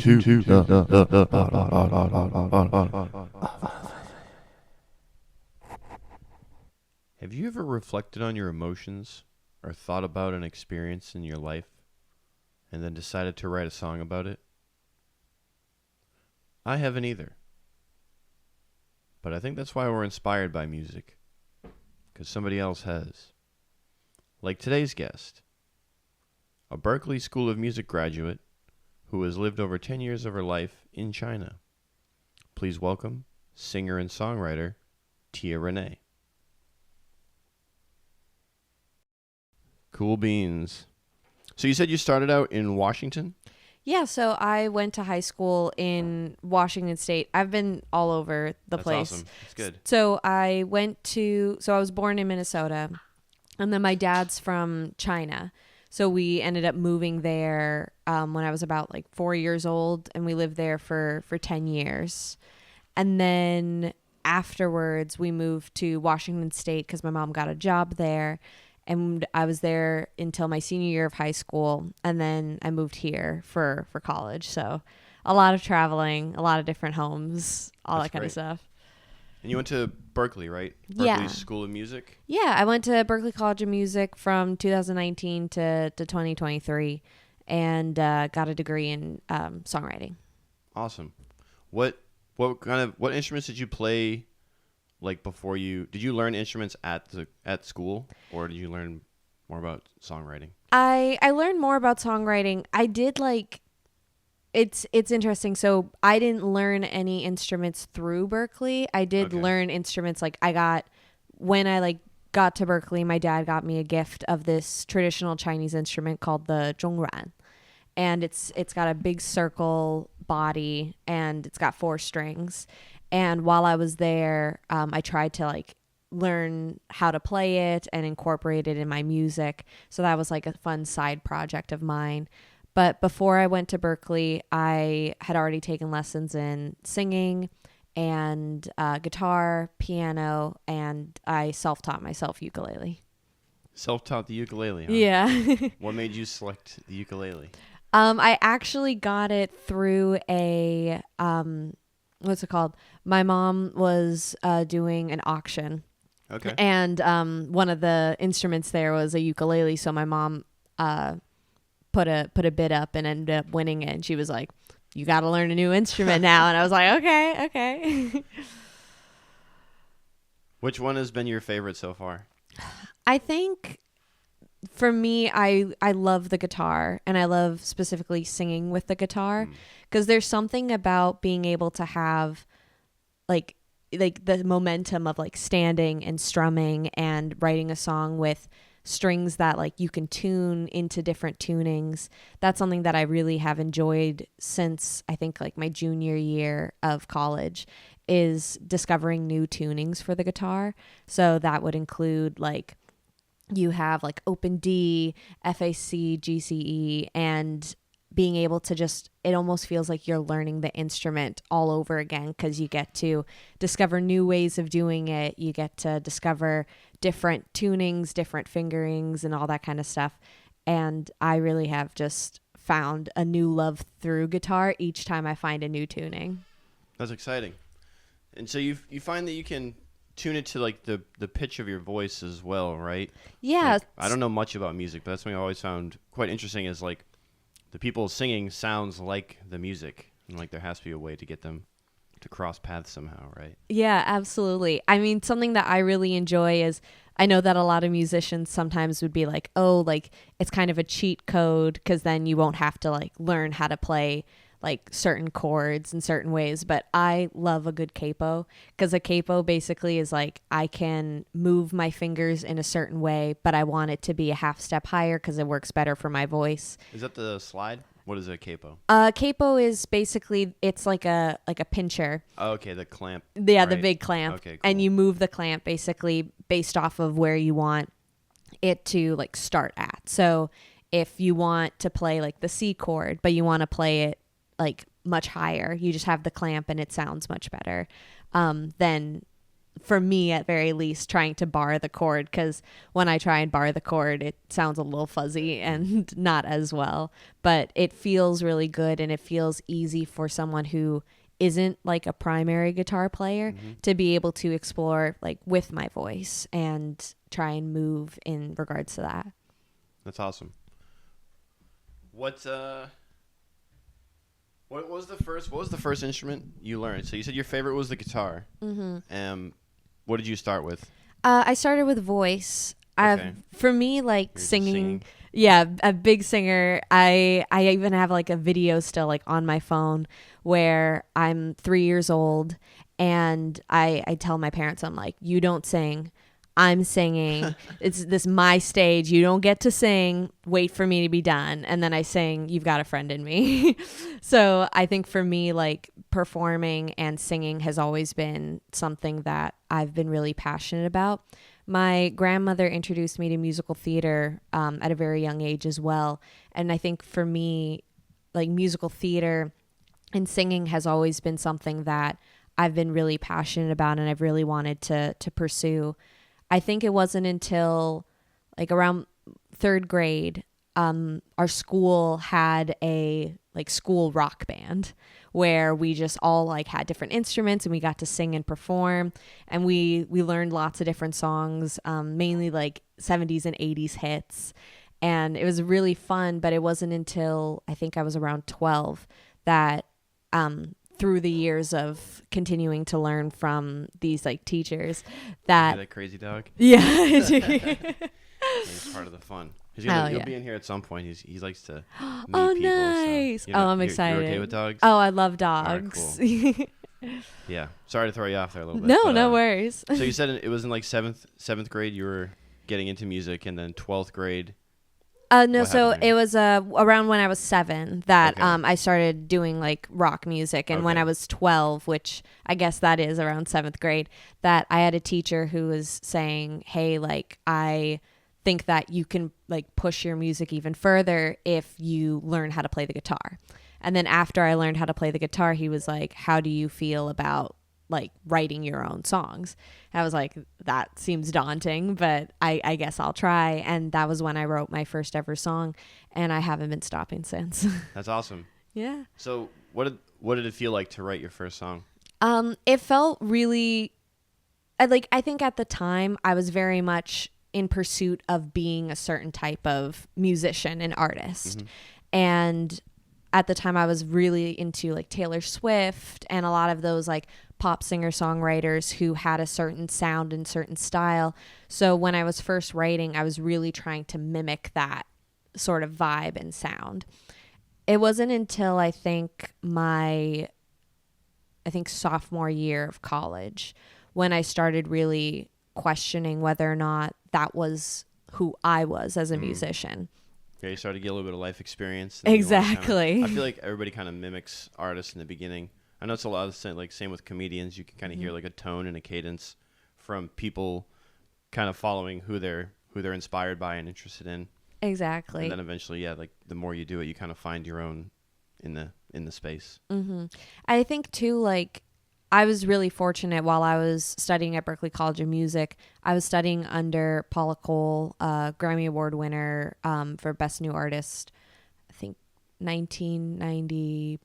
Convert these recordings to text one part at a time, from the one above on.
Have you ever reflected on your emotions or thought about an experience in your life and then decided to write a song about it? I haven't either. But I think that's why we're inspired by music, because somebody else has. Like today's guest, a Berklee School of Music graduate who has lived over 10 years of her life in China. Please welcome singer and songwriter Téa Renee. Cool beans. So you said you started out in Washington? Yeah, so I went to high school in Washington State. I've been all over the That's place. awesome. That's good. So I was born in Minnesota, and then my dad's from China. So we ended up moving there when I was about like 4 years old, and we lived there for 10 years. And then afterwards, we moved to Washington State because my mom got a job there. And I was there until my senior year of high school. And then I moved here for college. So a lot of traveling, a lot of different homes, all That's that kind of great. stuff. And you went to Berklee, right? Yeah. Berklee School of Music? Yeah, I went to Berklee College of Music from 2019 to 2023 and got a degree in songwriting. Awesome. What instruments did you play like before did you learn instruments at school, or did you learn more about songwriting? I learned more about songwriting. I did it's interesting. So I didn't learn any instruments through Berklee. I did learn instruments when I got to Berklee, my dad got me a gift of this traditional Chinese instrument called the zhongran. And it's got a big circle body and it's got 4 strings. And while I was there, I tried to learn how to play it and incorporate it in my music. So that was a fun side project of mine. But before I went to Berklee, I had already taken lessons in singing and guitar, piano, and I self-taught myself ukulele. Self-taught the ukulele, huh? Yeah. What made you select the ukulele? I actually got it through a what's it called? My mom was doing an auction. Okay. And one of the instruments there was a ukulele, so my mom put a bid up and ended up winning it. And she was like, "You got to learn a new instrument now." And I was like, "Okay." Which one has been your favorite so far? I think for me, I love the guitar, and I love specifically singing with the guitar because there's something about being able to have like the momentum of standing and strumming and writing a song with strings that you can tune into different tunings. That's something that I really have enjoyed since I think my junior year of college, is discovering new tunings for the guitar. So that would include you have open D, FAC, GCE, and being able to it almost feels like you're learning the instrument all over again because you get to discover new ways of doing it. You get to discover different tunings, different fingerings, and all that kind of stuff. And I really have just found a new love through guitar each time I find a new tuning. That's exciting. And so you find that you can tune it to the pitch of your voice as well, right? Yeah. I don't know much about music, but that's something I always found quite interesting is the people singing sounds like the music, and there has to be a way to get them to cross paths somehow, right? Yeah, absolutely. I mean, something that I really enjoy is I know that a lot of musicians sometimes would be it's kind of a cheat code because then you won't have to learn how to play certain chords in certain ways, but I love a good capo because a capo basically is I can move my fingers in a certain way, but I want it to be a half step higher because it works better for my voice. Is that the slide? What is a capo? Capo is basically it's like a pincher. Oh, okay, the clamp. Yeah, right. The big clamp. Okay, cool. And you move the clamp basically based off of where you want it to start at. So if you want to play the C chord, but you want to play it much higher, you just have the clamp and it sounds much better than for me at very least, trying to bar the chord, because when I try and bar the chord, it sounds a little fuzzy and not as well. But it feels really good, and it feels easy for someone who isn't like a primary guitar player to be able to explore like with my voice and try and move in regards to that. That's awesome. What was the first instrument you learned? So you said your favorite was the guitar. What did you start with? I started with voice. Okay. For me, like You're just singing, yeah, a big singer. I even have like a video still like on my phone where I'm 3 years old and I tell my parents, I'm like, you don't sing, I'm singing. It's this my stage. You don't get to sing. Wait for me to be done. And then I sing, You've Got a Friend in Me. So I think for me, like performing and singing has always been something that I've been really passionate about. My grandmother introduced me to musical theater at a very young age as well. And I think for me, like musical theater and singing has always been something that I've been really passionate about and I've really wanted to pursue. I think it wasn't until like around third grade, our school had a like school rock band where we just all like had different instruments and we got to sing and perform, and we learned lots of different songs, mainly like 70s and 80s hits, and it was really fun. But it wasn't until I think I was around 12 that through the years of continuing to learn from these like teachers that crazy dog. Yeah. He's part of the fun. He'll be in here at some point. He likes to meet Oh, people. nice. So, I'm excited. You're okay with dogs? Oh, I love dogs. Right, cool. Yeah. Sorry to throw you off there a little bit. No, but, no worries. So you said it was in like seventh grade you were getting into music, and then 12th grade. No, What so happened there? it was around when I was 7 that Okay. I started doing like rock music, and when Okay. I was 12, which I guess that is around 7th grade, that I had a teacher who was saying, "Hey, like I think that you can like push your music even further if you learn how to play the guitar." And then after I learned how to play the guitar, he was like, "How do you feel about like writing your own songs?" And I was like, that seems daunting, but I guess I'll try. And that was when I wrote my first ever song, and I haven't been stopping since. That's awesome. Yeah. So what did it feel like to write your first song? It felt really I think at the time I was very much in pursuit of being a certain type of musician and artist. And at the time I was really into like Taylor Swift and a lot of those like pop singer songwriters who had a certain sound and certain style. So when I was first writing, I was really trying to mimic that sort of vibe and sound. It wasn't until I think sophomore year of college when I started really questioning whether or not that was who I was as a musician. Yeah, you started to get a little bit of life experience. And Exactly. I feel like everybody kind of mimics artists in the beginning. I know it's a lot of the same with comedians. You can kind of hear like a tone and a cadence from people kind of following who they're inspired by and interested in. Exactly. And then eventually, yeah, like the more you do it, you kind of find your own in the space. I think too, like I was really fortunate while I was studying at Berklee College of Music. I was studying under Paula Cole, Grammy Award winner for Best New Artist, I think 1990.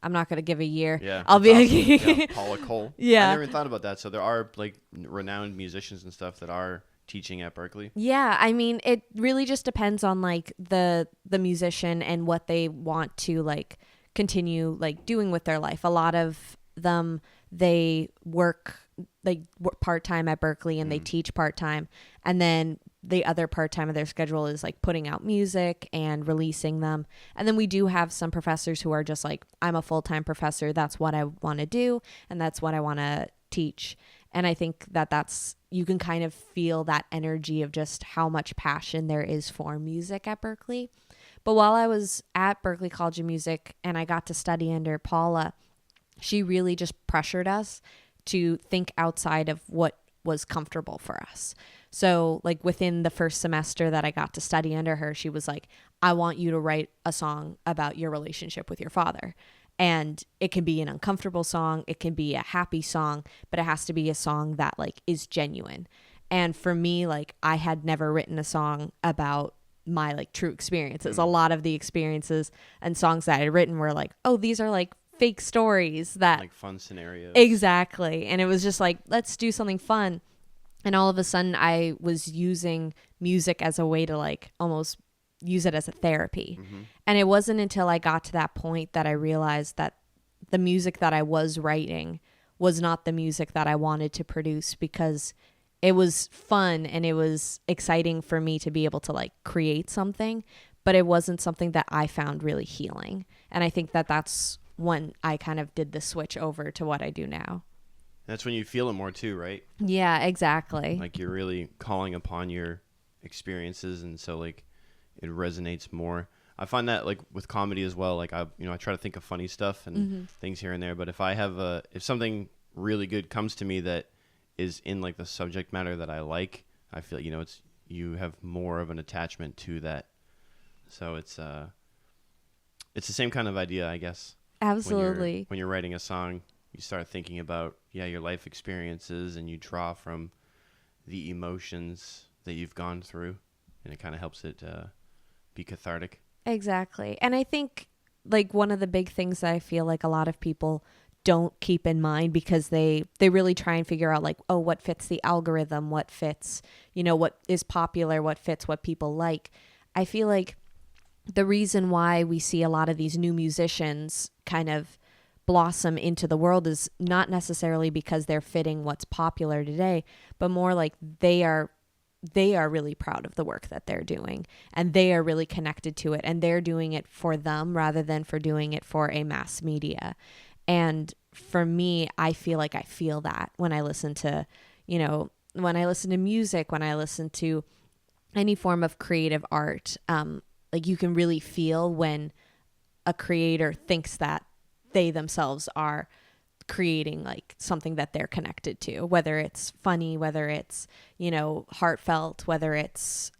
I'm not going to give a year. Yeah. I'll be awesome. Yeah, Paula Cole. Yeah. I never even thought about that. So there are like renowned musicians and stuff that are teaching at Berklee. Yeah, I mean, it really just depends on like the musician and what they want to like continue like doing with their life. A lot of them, they work like part-time at Berklee and they teach part-time, and then the other part-time of their schedule is like putting out music and releasing them. And then we do have some professors who are just like, I'm a full-time professor, that's what I want to do and that's what I want to teach. And I think that's you can kind of feel that energy of just how much passion there is for music at Berklee. But while I was at Berklee College of Music and I got to study under Paula, she really just pressured us to think outside of what was comfortable for us. So like within the first semester that I got to study under her, she was like, I want you to write a song about your relationship with your father. And it can be an uncomfortable song, it can be a happy song, but it has to be a song that like is genuine. And for me, like I had never written a song about my like true experiences. A lot of the experiences and songs that I had written were like, oh, these are like fake stories that like fun scenarios. Exactly. And it was just like, let's do something fun. And all of a sudden I was using music as a way to like almost use it as a therapy. And it wasn't until I got to that point that I realized that the music that I was writing was not the music that I wanted to produce, because it was fun and it was exciting for me to be able to like create something, but it wasn't something that I found really healing. And I think that that's when I kind of did the switch over to what I do now. That's when you feel it more too, right? Yeah, exactly. Like you're really calling upon your experiences, and so like it resonates more. I find that like with comedy as well, like I try to think of funny stuff and things here and there, but if something really good comes to me that is in like the subject matter that I like, I feel you have more of an attachment to that. So it's the same kind of idea, I guess. Absolutely. When you're writing a song, you start thinking about your life experiences, and you draw from the emotions that you've gone through, and it kind of helps it be cathartic. Exactly. And I think like one of the big things that I feel like a lot of people don't keep in mind, because they really try and figure out like, oh, what fits the algorithm, what fits, what is popular, what fits what people like. I feel like the reason why we see a lot of these new musicians kind of blossom into the world is not necessarily because they're fitting what's popular today, but more like they are really proud of the work that they're doing, and they are really connected to it, and they're doing it for them rather than for doing it for a mass media. And for me, I feel like I feel that when I listen to, when I listen to music, when I listen to any form of creative art, like you can really feel when a creator thinks that they themselves are creating like something that they're connected to, whether it's funny, whether it's, heartfelt, whether it's,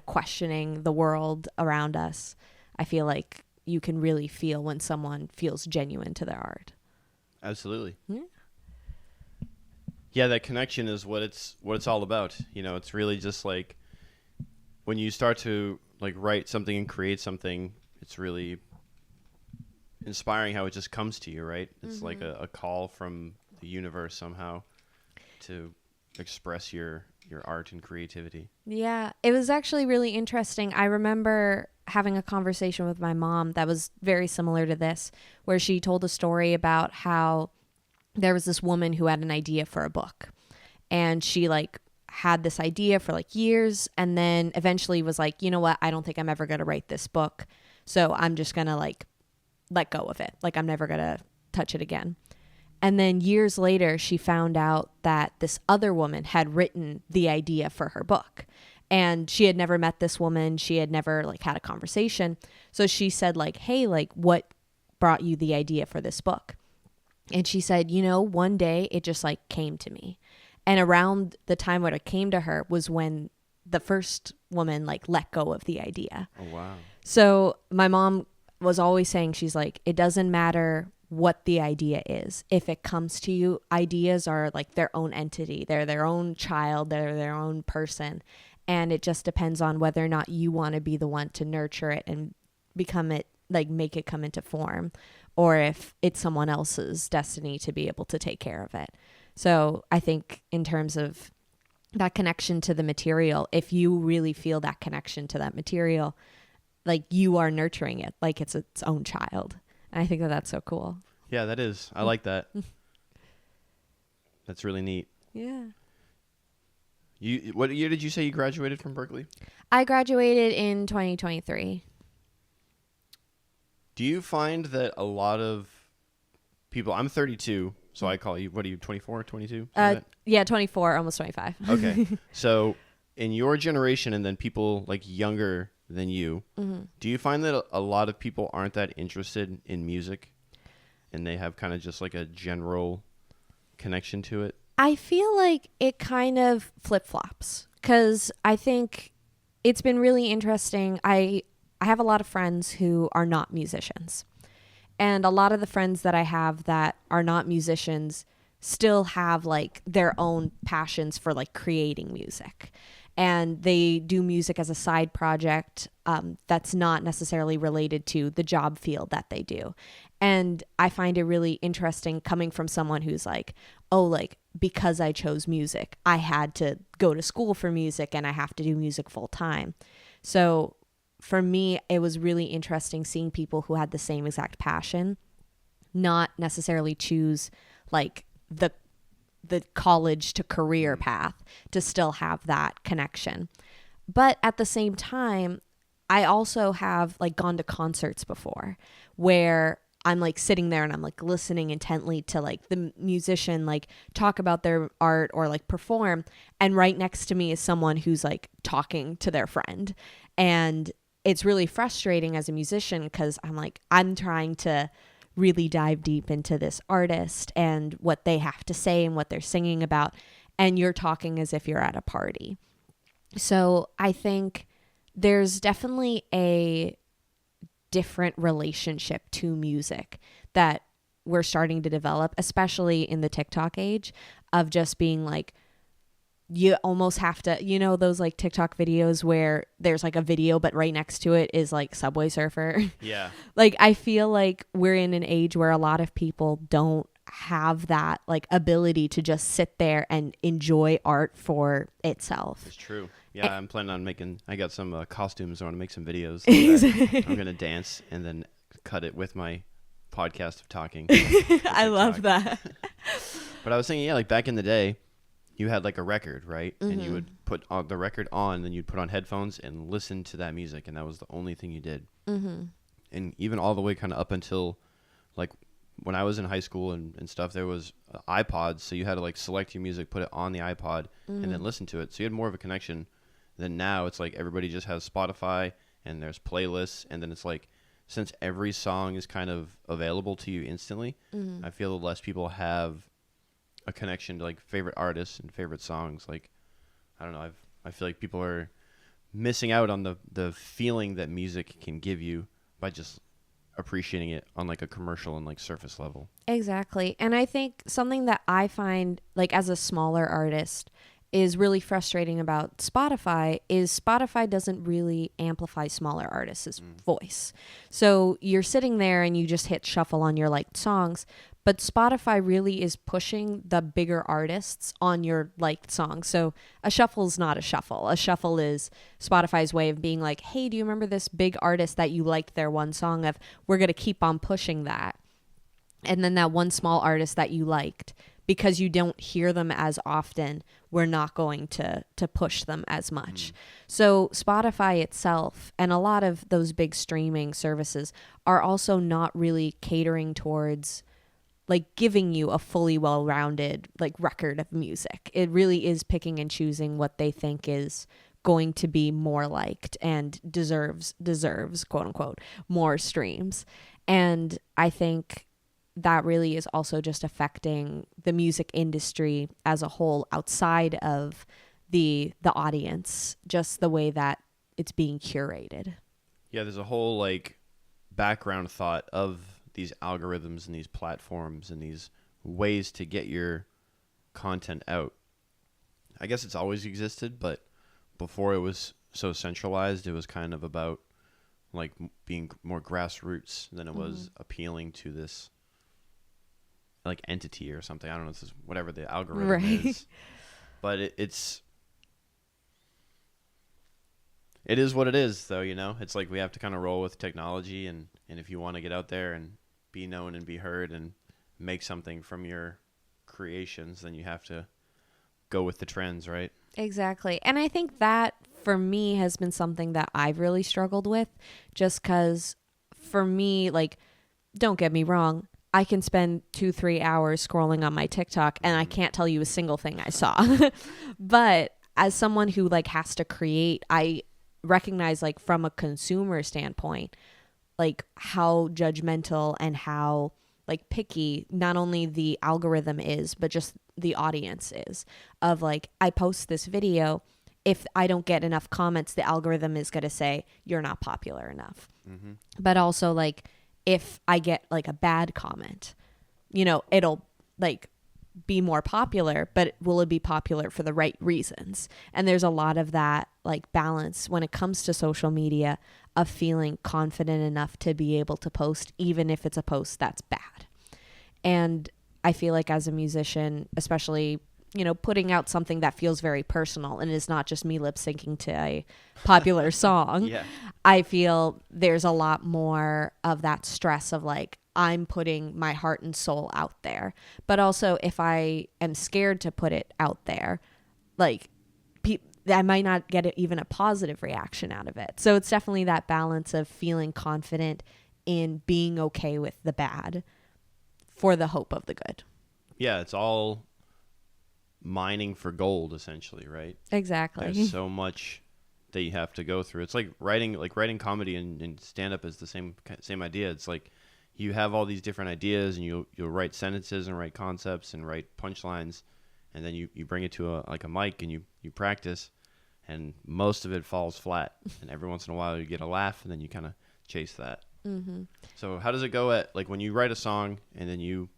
questioning the world around us. I feel like you can really feel when someone feels genuine to their art. Absolutely. Yeah, that connection is what it's all about. It's really just like when you start to like write something and create something, it's really inspiring how it just comes to you, right? It's like a call from the universe somehow to express your art and creativity. Yeah, it was actually really interesting. I remember having a conversation with my mom that was very similar to this, where she told a story about how there was this woman who had an idea for a book, and she like had this idea for like years, and then eventually was like, you know what, I don't think I'm ever going to write this book, so I'm just going to like let go of it. Like I'm never going to touch it again. And then years later, she found out that this other woman had written the idea for her book. And she had never met this woman. She had never like had a conversation. So she said like, hey, like what brought you the idea for this book? And she said, one day it just like came to me. And around the time when it came to her was when the first woman like let go of the idea. Oh, wow. So my mom was always saying, she's like, it doesn't matter what the idea is. If it comes to you, ideas are like their own entity. They're their own child. They're their own person. And it just depends on whether or not you want to be the one to nurture it and become it, like make it come into form, or if it's someone else's destiny to be able to take care of it. So I think in terms of that connection to the material, if you really feel that connection to that material, like you are nurturing it like it's its own child. And I think that that's so cool. Yeah, that is. I like that. That's really neat. Yeah. What year did you say you graduated from Berklee? I graduated in 2023. Do you find that a lot of people, I'm 32, so I call you, what are you, 24, 22? Yeah, 24, almost 25. Okay. So in your generation, and then people like younger than you, do you find that a lot of people aren't that interested in music, and they have kind of just like a general connection to it? I feel like it kind of flip-flops, because I think it's been really interesting. I have a lot of friends who are not musicians. And a lot of the friends that I have that are not musicians still have like their own passions for like creating music. And they do music as a side project that's not necessarily related to the job field that they do. And I find it really interesting coming from someone who's like, oh, like because I chose music, I had to go to school for music and I have to do music full time. So for me, it was really interesting seeing people who had the same exact passion not necessarily choose like the college to career path to still have that connection. But at the same time, I also have like gone to concerts before where I'm like sitting there and I'm like listening intently to like the musician like talk about their art or like perform, and right next to me is someone who's like talking to their friend. And it's really frustrating as a musician because I'm like, I'm trying to really dive deep into this artist and what they have to say and what they're singing about, and you're talking as if you're at a party. So I think there's definitely a different relationship to music that we're starting to develop, especially in the TikTok age, of just being like, you almost have to, you know, those like TikTok videos where there's like a video, but right next to it is like Subway Surfer. Yeah. Like, I feel like we're in an age where a lot of people don't have that like ability to just sit there and enjoy art for itself. It's true. Yeah, I'm planning on making, I got some costumes. I want to make some videos. I'm going to dance and then cut it with my podcast of talking. I love that. But I was thinking, yeah, like back in the day, you had like a record, right? Mm-hmm. And you would put the record on, then you'd put on headphones and listen to that music, and that was the only thing you did. Mm-hmm. And even all the way kind of up until like when I was in high school and stuff, there was iPods, so you had to like select your music, put it on the iPod, and then listen to it. So you had more of a connection than now. It's like everybody just has Spotify, and there's playlists, and then it's like, since every song is kind of available to you instantly, I feel less people have a connection to like favorite artists and favorite songs. Like, I don't know, I feel like people are missing out on the feeling that music can give you by just appreciating it on like a commercial and like surface level. Exactly. And I think something that I find like as a smaller artist is really frustrating about Spotify is Spotify doesn't really amplify smaller artists' voice. So you're sitting there and you just hit shuffle on your liked songs, but Spotify really is pushing the bigger artists on your liked songs. So a shuffle is not a shuffle. A shuffle is Spotify's way of being like, hey, do you remember this big artist that you liked their one song of? We're going to keep on pushing that. And then that one small artist that you liked, because you don't hear them as often, we're not going to push them as much. So Spotify itself and a lot of those big streaming services are also not really catering towards like giving you a fully well-rounded like record of music. It really is picking and choosing what they think is going to be more liked and deserves quote unquote more streams. And I think that really is also just affecting the music industry as a whole outside of the audience, just the way that it's being curated. Yeah, there's a whole like background thought of these algorithms and these platforms and these ways to get your content out. I guess it's always existed, but before it was so centralized, it was kind of about like being more grassroots than it was appealing to this like entity or something. I don't know, this is whatever the algorithm is. But it is what it is, though, you know? It's like we have to kind of roll with technology, and if you want to get out there and be known and be heard and make something from your creations, then you have to go with the trends, right? Exactly. And I think that for me has been something that I've really struggled with, just because for me, like, don't get me wrong, I can spend 2-3 hours scrolling on my TikTok and I can't tell you a single thing I saw. But as someone who like has to create, I recognize like from a consumer standpoint, like how judgmental and how like picky not only the algorithm is, but just the audience is, of like, I post this video if I don't get enough comments, the algorithm is going to say you're not popular enough. Mm-hmm. But also, like, if I get like a bad comment, it'll like be more popular, but will it be popular for the right reasons? And there's a lot of that like balance when it comes to social media of feeling confident enough to be able to post, even if it's a post that's bad. And I feel like as a musician, especially, putting out something that feels very personal and is not just me lip syncing to a popular song, Yeah. I feel there's a lot more of that stress of like, I'm putting my heart and soul out there. But also if I am scared to put it out there, like I might not get even a positive reaction out of it. So it's definitely that balance of feeling confident in being okay with the bad for the hope of the good. Yeah, it's all mining for gold, essentially, right? Exactly. There's so much that you have to go through. It's like writing comedy and stand-up is the same idea. It's like you have all these different ideas, and you'll write sentences and write concepts and write punchlines, and then you bring it to a mic and you practice, and most of it falls flat. And every once in a while you get a laugh, and then you kind of chase that. Mm-hmm. So how does it go at like when you write a song and then you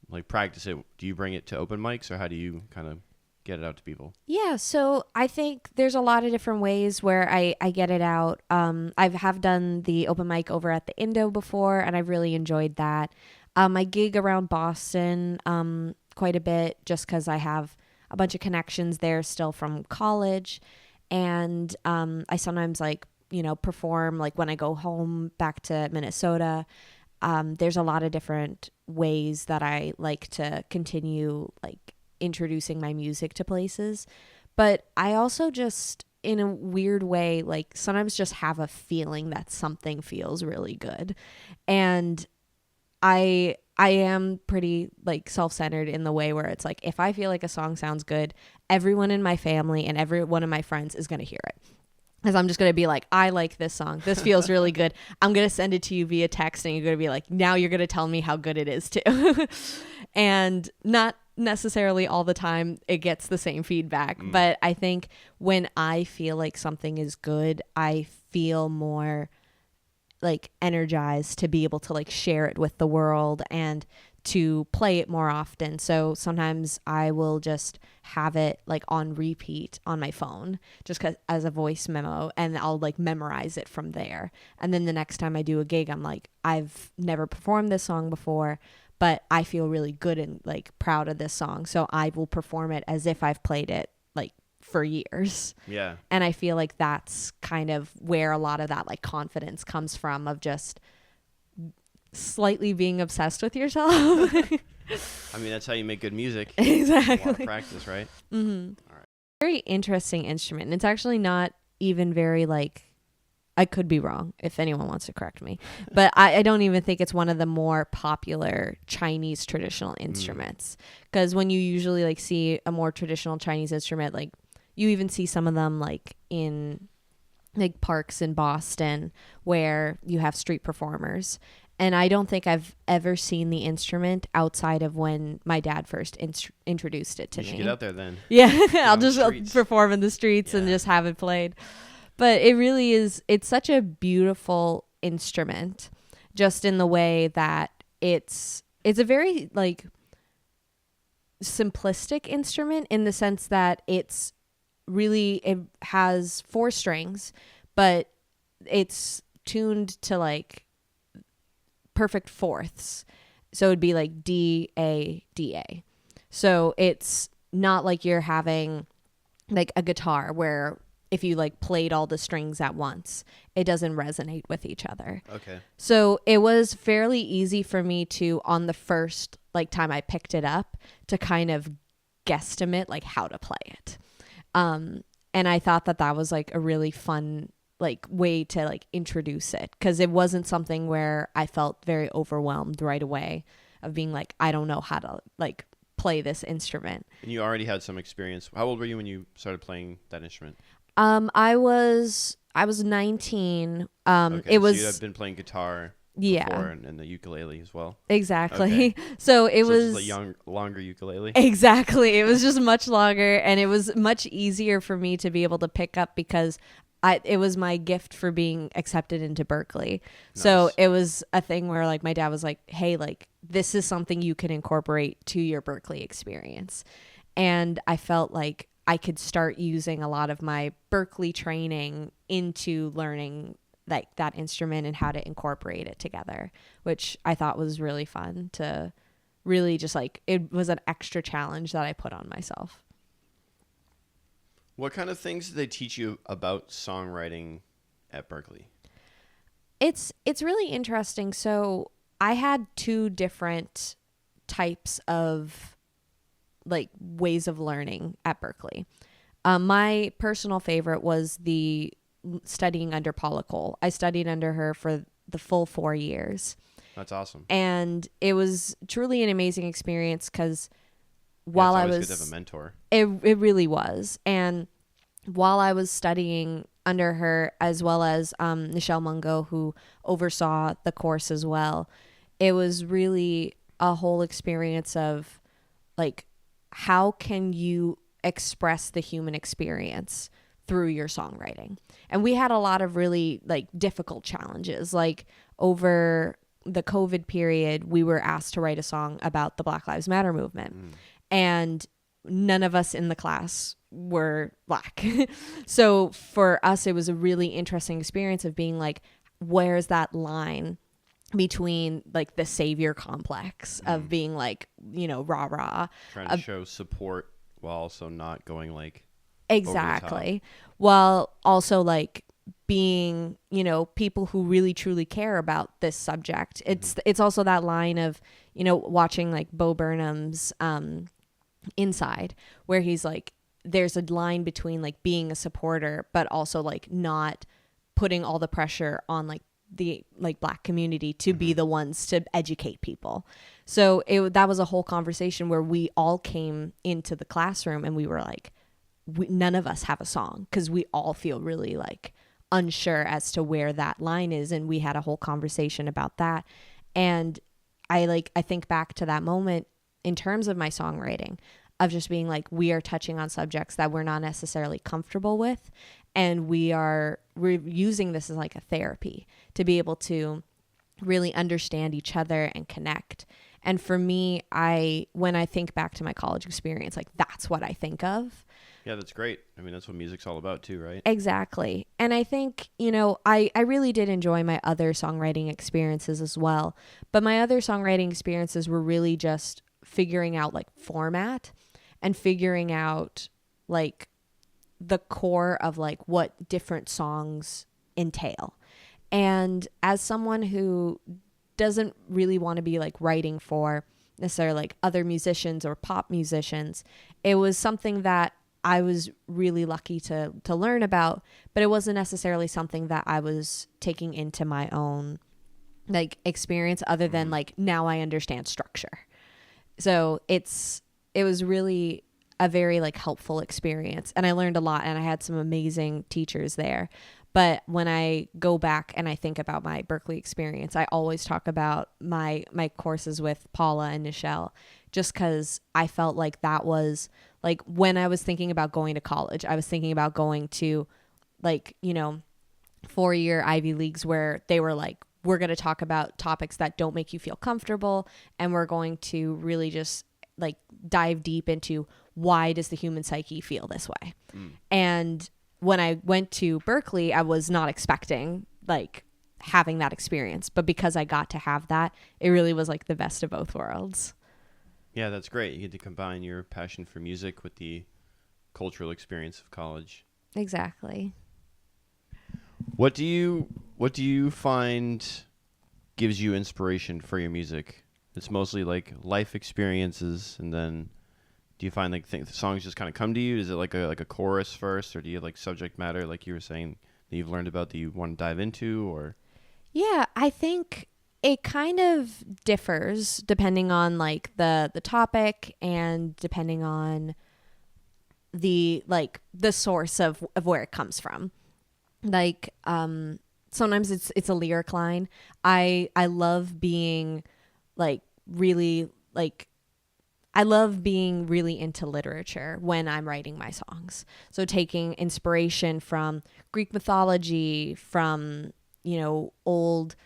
like practice it? Do you bring it to open mics, or how do you kind of get it out to people? Yeah, so I think there's a lot of different ways where I get it out. I have done the open mic over at the Indo before, and I've really enjoyed that. I gig around Boston quite a bit just because I have a bunch of connections there still from college. And I sometimes perform like when I go home back to Minnesota. There's a lot of different ways that I like to continue like introducing my music to places. But I also just, in a weird way, like sometimes just have a feeling that something feels really good. And I am pretty like self-centered in the way where it's like, if I feel like a song sounds good, everyone in my family and every one of my friends is going to hear it. Because I'm just going to be like, I like this song. This feels really good. I'm going to send it to you via text, and you're going to be like, now you're going to tell me how good it is too. And not necessarily all the time it gets the same feedback. But I think when I feel like something is good, I feel more like energized to be able to like share it with the world and to play it more often. So sometimes I will just have it like on repeat on my phone just as a voice memo, and I'll like memorize it from there. And then the next time I do a gig, I'm like, I've never performed this song before, but I feel really good and like proud of this song. So I will perform it as if I've played it like for years. Yeah. And I feel like that's kind of where a lot of that like confidence comes from, of just slightly being obsessed with yourself. I mean, that's how you make good music. Exactly. A lot of practice, right? Mm-hmm. All right. Very interesting instrument. And it's actually not even very like, I could be wrong if anyone wants to correct me, but I don't even think it's one of the more popular Chinese traditional instruments. Because when you usually like see a more traditional Chinese instrument, like you even see some of them like in like parks in Boston where you have street performers. And I don't think I've ever seen the instrument outside of when my dad first introduced it to You me. should get out there then. Yeah, I'll on just streets. perform in the streets and Yeah. just have it played. But it really is, it's such a beautiful instrument, just in the way that it's a very like simplistic instrument in the sense that it has 4 strings, but it's tuned to like perfect fourths. So it'd be like D, A, D, A. So it's not like you're having like a guitar where if you like played all the strings at once, it doesn't resonate with each other. Okay. So it was fairly easy for me to, on the first like time I picked it up, to kind of guesstimate like how to play it. And I thought that was like a really fun like way to like introduce it, because it wasn't something where I felt very overwhelmed right away of being like, I don't know how to like play this instrument. And you already had some experience. How old were you when you started playing that instrument? I was 19. Okay, It was so you had been playing guitar Yeah. before, and the ukulele as well. Exactly. Okay. So it So was it's just a longer ukulele. exactly. It was just much longer, and it was much easier for me to be able to pick up because it was my gift for being accepted into Berklee. So Nice. it was a thing where like my dad was like, "Hey, like this is something you can incorporate to your Berklee experience." And I felt like I could start using a lot of my Berklee training into learning like that instrument and how to incorporate it together, which I thought was really fun to really just like, it was an extra challenge that I put on myself. What kind of things did they teach you about songwriting at Berklee? It's really interesting. So I had two different types of like ways of learning at Berklee. My personal favorite was the studying under Paula Cole. I studied under her for the full 4 years. That's awesome. And it was truly an amazing experience because Yeah, while it's I always was good to have a mentor. it really was. And while I was studying under her, as well as Nichelle Mungo, who oversaw the course as well, it was really a whole experience of like, how can you express the human experience through your songwriting? And we had a lot of really like difficult challenges. Like over the COVID period, we were asked to write a song about the Black Lives Matter movement. And none of us in the class were Black. So for us, it was a really interesting experience of being like, where's that line between like the savior complex of being like, you know, rah rah, Trying to show support while also not going like exactly, while also like being, you know, people who really truly care about this subject. It's also that line of, you know, watching like Bo Burnham's Inside, where he's like, there's a line between like being a supporter but also like not putting all the pressure on like the like Black community to be the ones to educate people. So that was a whole conversation where we all came into the classroom and we were like, none of us have a song because we all feel really like unsure as to where that line is. And we had a whole conversation about that. And I think back to that moment in terms of my songwriting, of just being like, we are touching on subjects that we're not necessarily comfortable with. And we're using this as like a therapy to be able to really understand each other and connect. And for me, when I think back to my college experience, like that's what I think of. Yeah, that's great. I mean, that's what music's all about too, right? Exactly. And I think, you know, I really did enjoy my other songwriting experiences as well. But my other songwriting experiences were really just figuring out like format and figuring out like the core of like what different songs entail. And as someone who doesn't really want to be like writing for necessarily like other musicians or pop musicians, it was something that I was really lucky to learn about, but it wasn't necessarily something that I was taking into my own like experience other than like, now I understand structure. So it was really a very like helpful experience, and I learned a lot, and I had some amazing teachers there. But when I go back and I think about my Berklee experience, I always talk about my courses with Paula and Nichelle, just because I felt like that was like when I was thinking about going to college, I was thinking about going to like, you know, 4-year Ivy Leagues where they were like, we're going to talk about topics that don't make you feel comfortable, and we're going to really just like dive deep into why does the human psyche feel this way. And when I went to Berklee, I was not expecting like having that experience, but because I got to have that, it really was like the best of both worlds. Yeah, that's great. You get to combine your passion for music with the cultural experience of college. Exactly. What do you find gives you inspiration for your music? It's mostly like life experiences, and then do you find like the songs just kind of come to you? Is it like a chorus first, or do you have like subject matter like you were saying that you've learned about that you want to dive into? Or yeah, I think it kind of differs depending on like the topic and depending on the source of where it comes from. Like sometimes it's a lyric line. I love being like really like I love being really into literature when I'm writing my songs. So taking inspiration from Greek mythology, from, old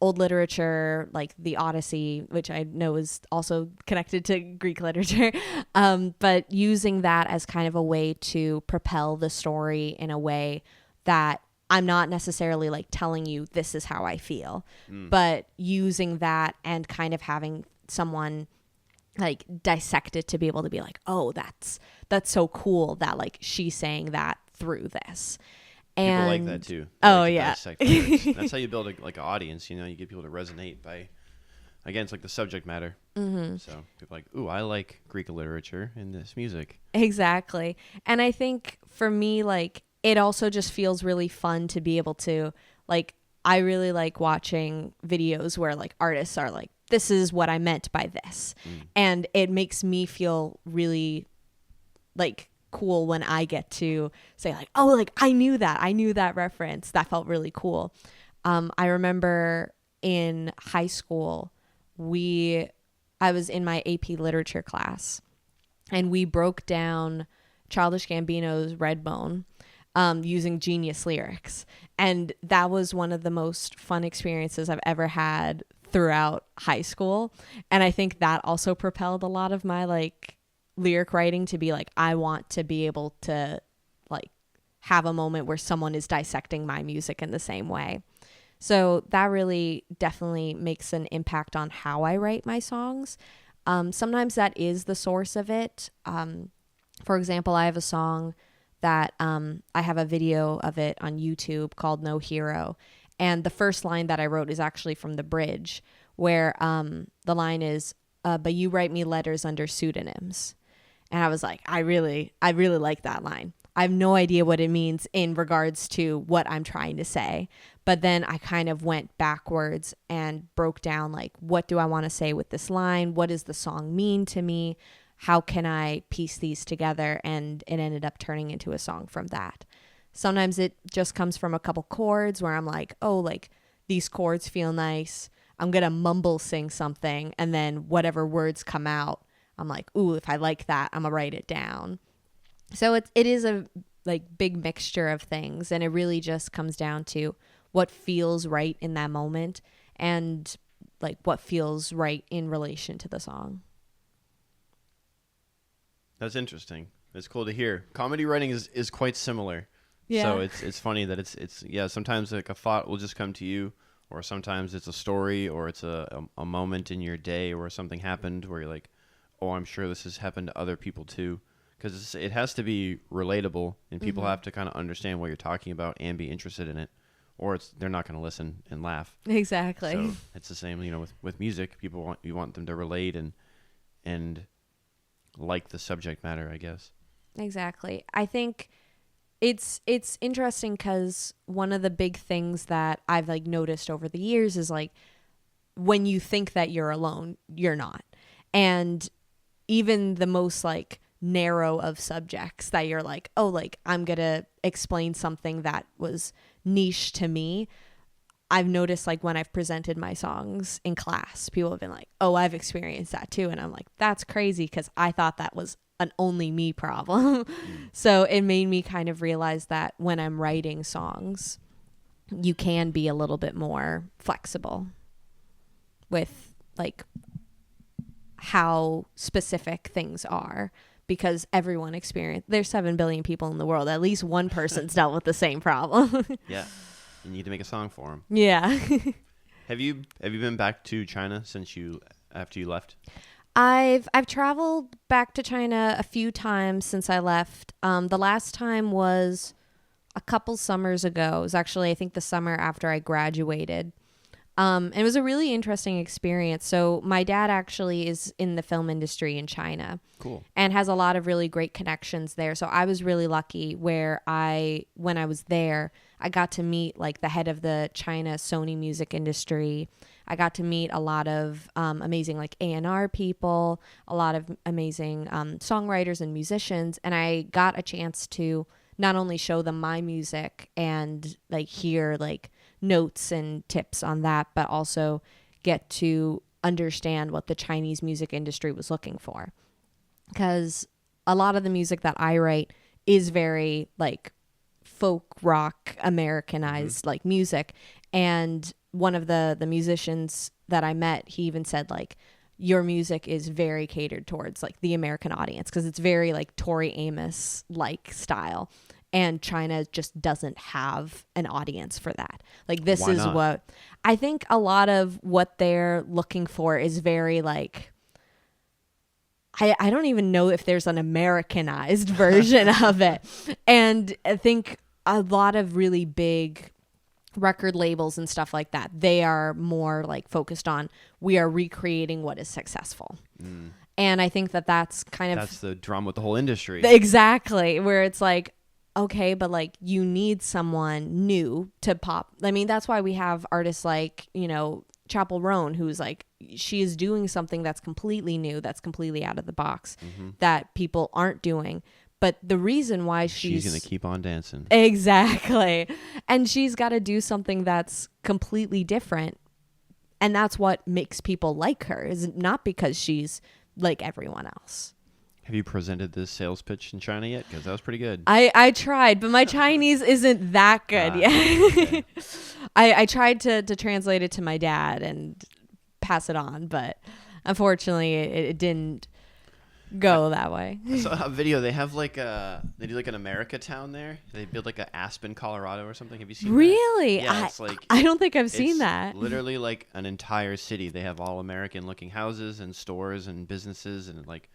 literature like the Odyssey, which I know is also connected to Greek literature, but using that as kind of a way to propel the story in a way that I'm not necessarily like telling you this is how I feel, but using that and kind of having someone like dissect it to be able to be like, oh, that's so cool that like she's saying that through this. And people like that too. Oh, like yeah. That's how you build an audience. You get people to resonate by, again, it's like the subject matter. Mm-hmm. So people are like, ooh, I like Greek literature and this music. Exactly. And I think for me, like, it also just feels really fun to be able to, like, I really like watching videos where like artists are like, this is what I meant by this. And it makes me feel really like cool when I get to say like, oh, like I knew that reference. That felt really cool. I remember in high school, I was in my AP literature class and we broke down Childish Gambino's Redbone using Genius lyrics. And that was one of the most fun experiences I've ever had throughout high school. And I think that also propelled a lot of my like lyric writing to be like, I want to be able to like have a moment where someone is dissecting my music in the same way. So that really definitely makes an impact on how I write my songs. Sometimes that is the source of it. For example, I have a song that I have a video of it on YouTube called No Hero. And the first line that I wrote is actually from the bridge where the line is, but you write me letters under pseudonyms. And I was like, I really like that line. I have no idea what it means in regards to what I'm trying to say. But then I kind of went backwards and broke down like, what do I want to say with this line? What does the song mean to me? How can I piece these together? And it ended up turning into a song from that. Sometimes it just comes from a couple chords where I'm like, oh, like these chords feel nice. I'm going to mumble sing something. And then whatever words come out, I'm like, ooh, if I like that, I'm going to write it down. So it is a like big mixture of things. And it really just comes down to what feels right in that moment and like what feels right in relation to the song. That's interesting. It's cool to hear. Comedy writing is quite similar. Yeah. So it's funny that it's sometimes like a thought will just come to you, or sometimes it's a story, or it's a moment in your day where something happened where you're like, oh, I'm sure this has happened to other people too. Because it has to be relatable, and people have to kind of understand what you're talking about and be interested in it, or they're not going to listen and laugh. Exactly. So it's the same, with music. You want them to relate and like the subject matter, I guess. Exactly. I think it's interesting because one of the big things that I've like noticed over the years is like when you think that you're alone, you're not. And even the most like narrow of subjects that you're like, oh, like I'm gonna explain something that was niche to me. I've noticed like when I've presented my songs in class, people have been like, oh, I've experienced that too. And I'm like, that's crazy because I thought that was an only me problem. So it made me kind of realize that when I'm writing songs, you can be a little bit more flexible with like how specific things are, because everyone there's 7 billion people in the world. At least one person's dealt with the same problem. Yeah. You need to make a song for them. Yeah. Have you been back to China after you left? I've traveled back to China a few times since I left. The last time was a couple summers ago. It was actually, I think, the summer after I graduated. And it was a really interesting experience. So my dad actually is in the film industry in China. Cool. And has a lot of really great connections there. So I was really lucky when I was there, I got to meet like the head of the China Sony music industry. I got to meet a lot of amazing like A&R people, a lot of amazing songwriters and musicians. And I got a chance to not only show them my music and like hear like notes and tips on that, but also get to understand what the Chinese music industry was looking for. Because a lot of the music that I write is very like folk rock Americanized like music. And one of the musicians that I met, he even said like, your music is very catered towards like the American audience because it's very like Tori Amos like style, and China just doesn't have an audience for that. Like this Why is not? what I think a lot of what they're looking for is very like, I don't even know if there's an Americanized version of it. And I think a lot of really big record labels and stuff like that, they are more like focused on, we are recreating what is successful. And I think that that's kind of That's the drum with the whole industry. exactly where it's like, okay, but like you need someone new to pop. I mean, that's why we have artists like, you know, Capo, who's like, she is doing something that's completely new, that's completely out of the box, that people aren't doing. But the reason why she's going to keep on dancing. Exactly. And she's got to do something that's completely different. And that's what makes people like her, is not because she's like everyone else. Have you presented this sales pitch in China yet? Because that was pretty good. I tried, but my Chinese isn't that good yet. Okay. I tried to translate it to my dad and pass it on, but unfortunately it didn't go that way. I saw a video. They have like they do like an America town there. They build like a Aspen, Colorado or something. Have you seen Really? that? Yeah, it's like, I don't think I've seen it's that. literally like an entire city. They have all American looking houses and stores and businesses, and like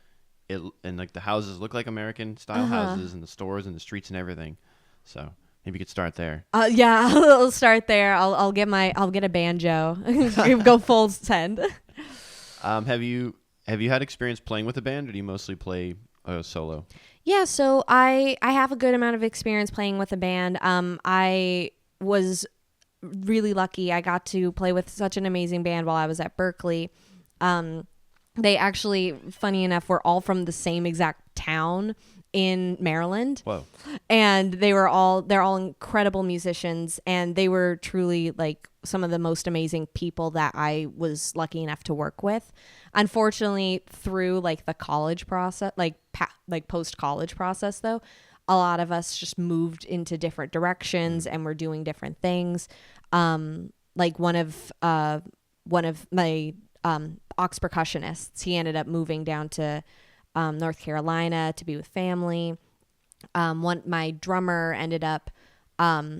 the houses look like American style houses, and the stores and the streets and everything. So maybe you could start there. Yeah, I'll start there. I'll get a banjo. Go full send. Have you had experience playing with a band, or do you mostly play solo? Yeah, so I have a good amount of experience playing with a band. I was really lucky. I got to play with such an amazing band while I was at Berklee. They actually, funny enough, were all from the same exact town in Maryland. Whoa. And they're all incredible musicians, and they were truly like some of the most amazing people that I was lucky enough to work with. Unfortunately, through like the college process, like post college process though, a lot of us just moved into different directions and we're doing different things. Like one of my aux percussionists, he ended up moving down to North Carolina to be with family. My drummer ended up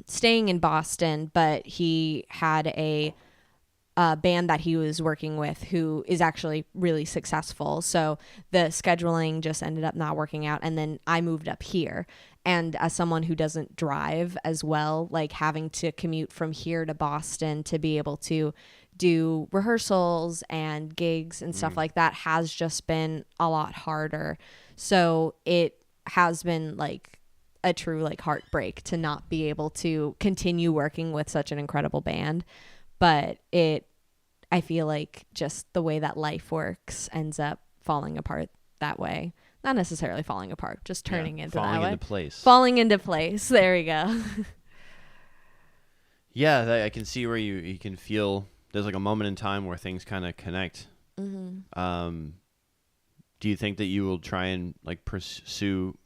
staying in Boston, but he had a band that he was working with who is actually really successful. So the scheduling just ended up not working out. And then I moved up here. And as someone who doesn't drive as well, like having to commute from here to Boston to be able to do rehearsals and gigs and stuff like that has just been a lot harder. So it has been like a true like heartbreak to not be able to continue working with such an incredible band. But I feel like just the way that life works ends up falling apart that way. Not necessarily falling apart, just turning into that way. Falling into place. Falling into place. There we go. Yeah, I can see where you can feel there's like a moment in time where things kind of connect. Mm-hmm. Do you think that you will try and like pursue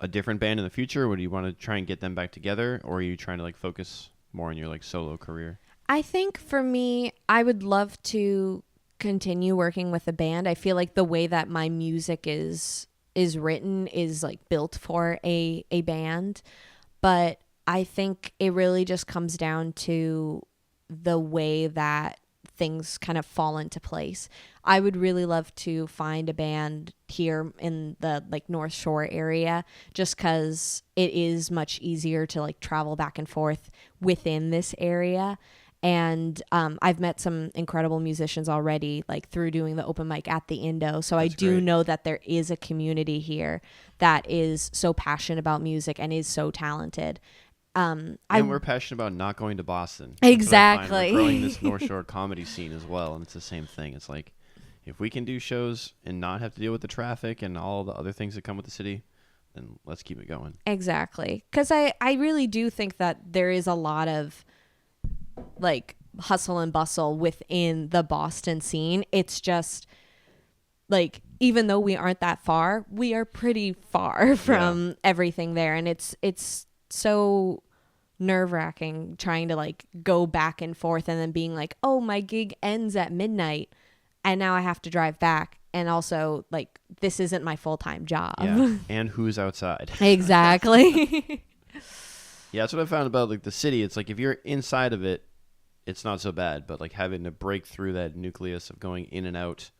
a different band in the future, or do you want to try and get them back together, or are you trying to like focus more on your like solo career? I think for me, I would love to continue working with a band. I feel like the way that my music is written is like built for a band, but I think it really just comes down to the way that things kind of fall into place. I would really love to find a band here in the like North Shore area, just because it is much easier to like travel back and forth within this area. And I've met some incredible musicians already, like through doing the open mic at the Indo. So I do know that there is a community here that is so passionate about music and is so talented. And we're passionate about not going to Boston. Exactly. We're growing this North Shore comedy scene as well, and it's the same thing. It's like, if we can do shows and not have to deal with the traffic and all the other things that come with the city, then let's keep it going. Exactly. Because I really do think that there is a lot of like hustle and bustle within the Boston scene. It's just like, even though we aren't that far, we are pretty far from everything there. And it's so nerve-wracking trying to like go back and forth and then being like, oh, my gig ends at midnight and now I have to drive back. And also, like, this isn't my full-time job. Yeah. And who's outside? Exactly. Yeah, that's what I found about like the city. It's like if you're inside of it, it's not so bad. But like having to break through that nucleus of going in and out,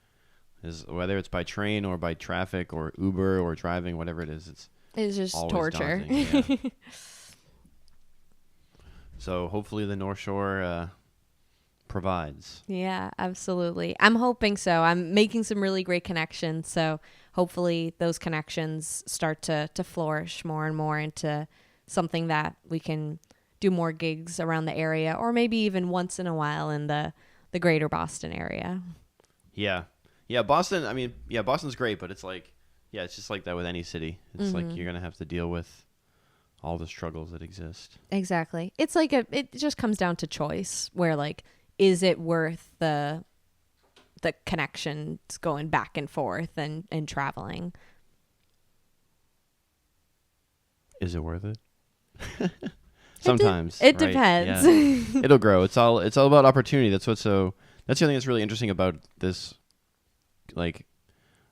is whether it's by train or by traffic or Uber or driving, whatever it is, It's just torture. Yeah. So hopefully the North Shore provides. Yeah, absolutely. I'm hoping so. I'm making some really great connections. So hopefully those connections start to flourish more and more into something that we can do more gigs around the area, or maybe even once in a while in the greater Boston area. Yeah. Yeah, Boston, I mean, yeah, Boston's great, but it's like, yeah, it's just like that with any city. It's like you're going to have to deal with all the struggles that exist. Exactly. It's like it just comes down to choice, where like, is it worth the connections going back and forth and traveling? Is it worth it? Sometimes. It right? depends. Yeah. It'll grow. It's all about opportunity. That's the thing that's really interesting about this, like,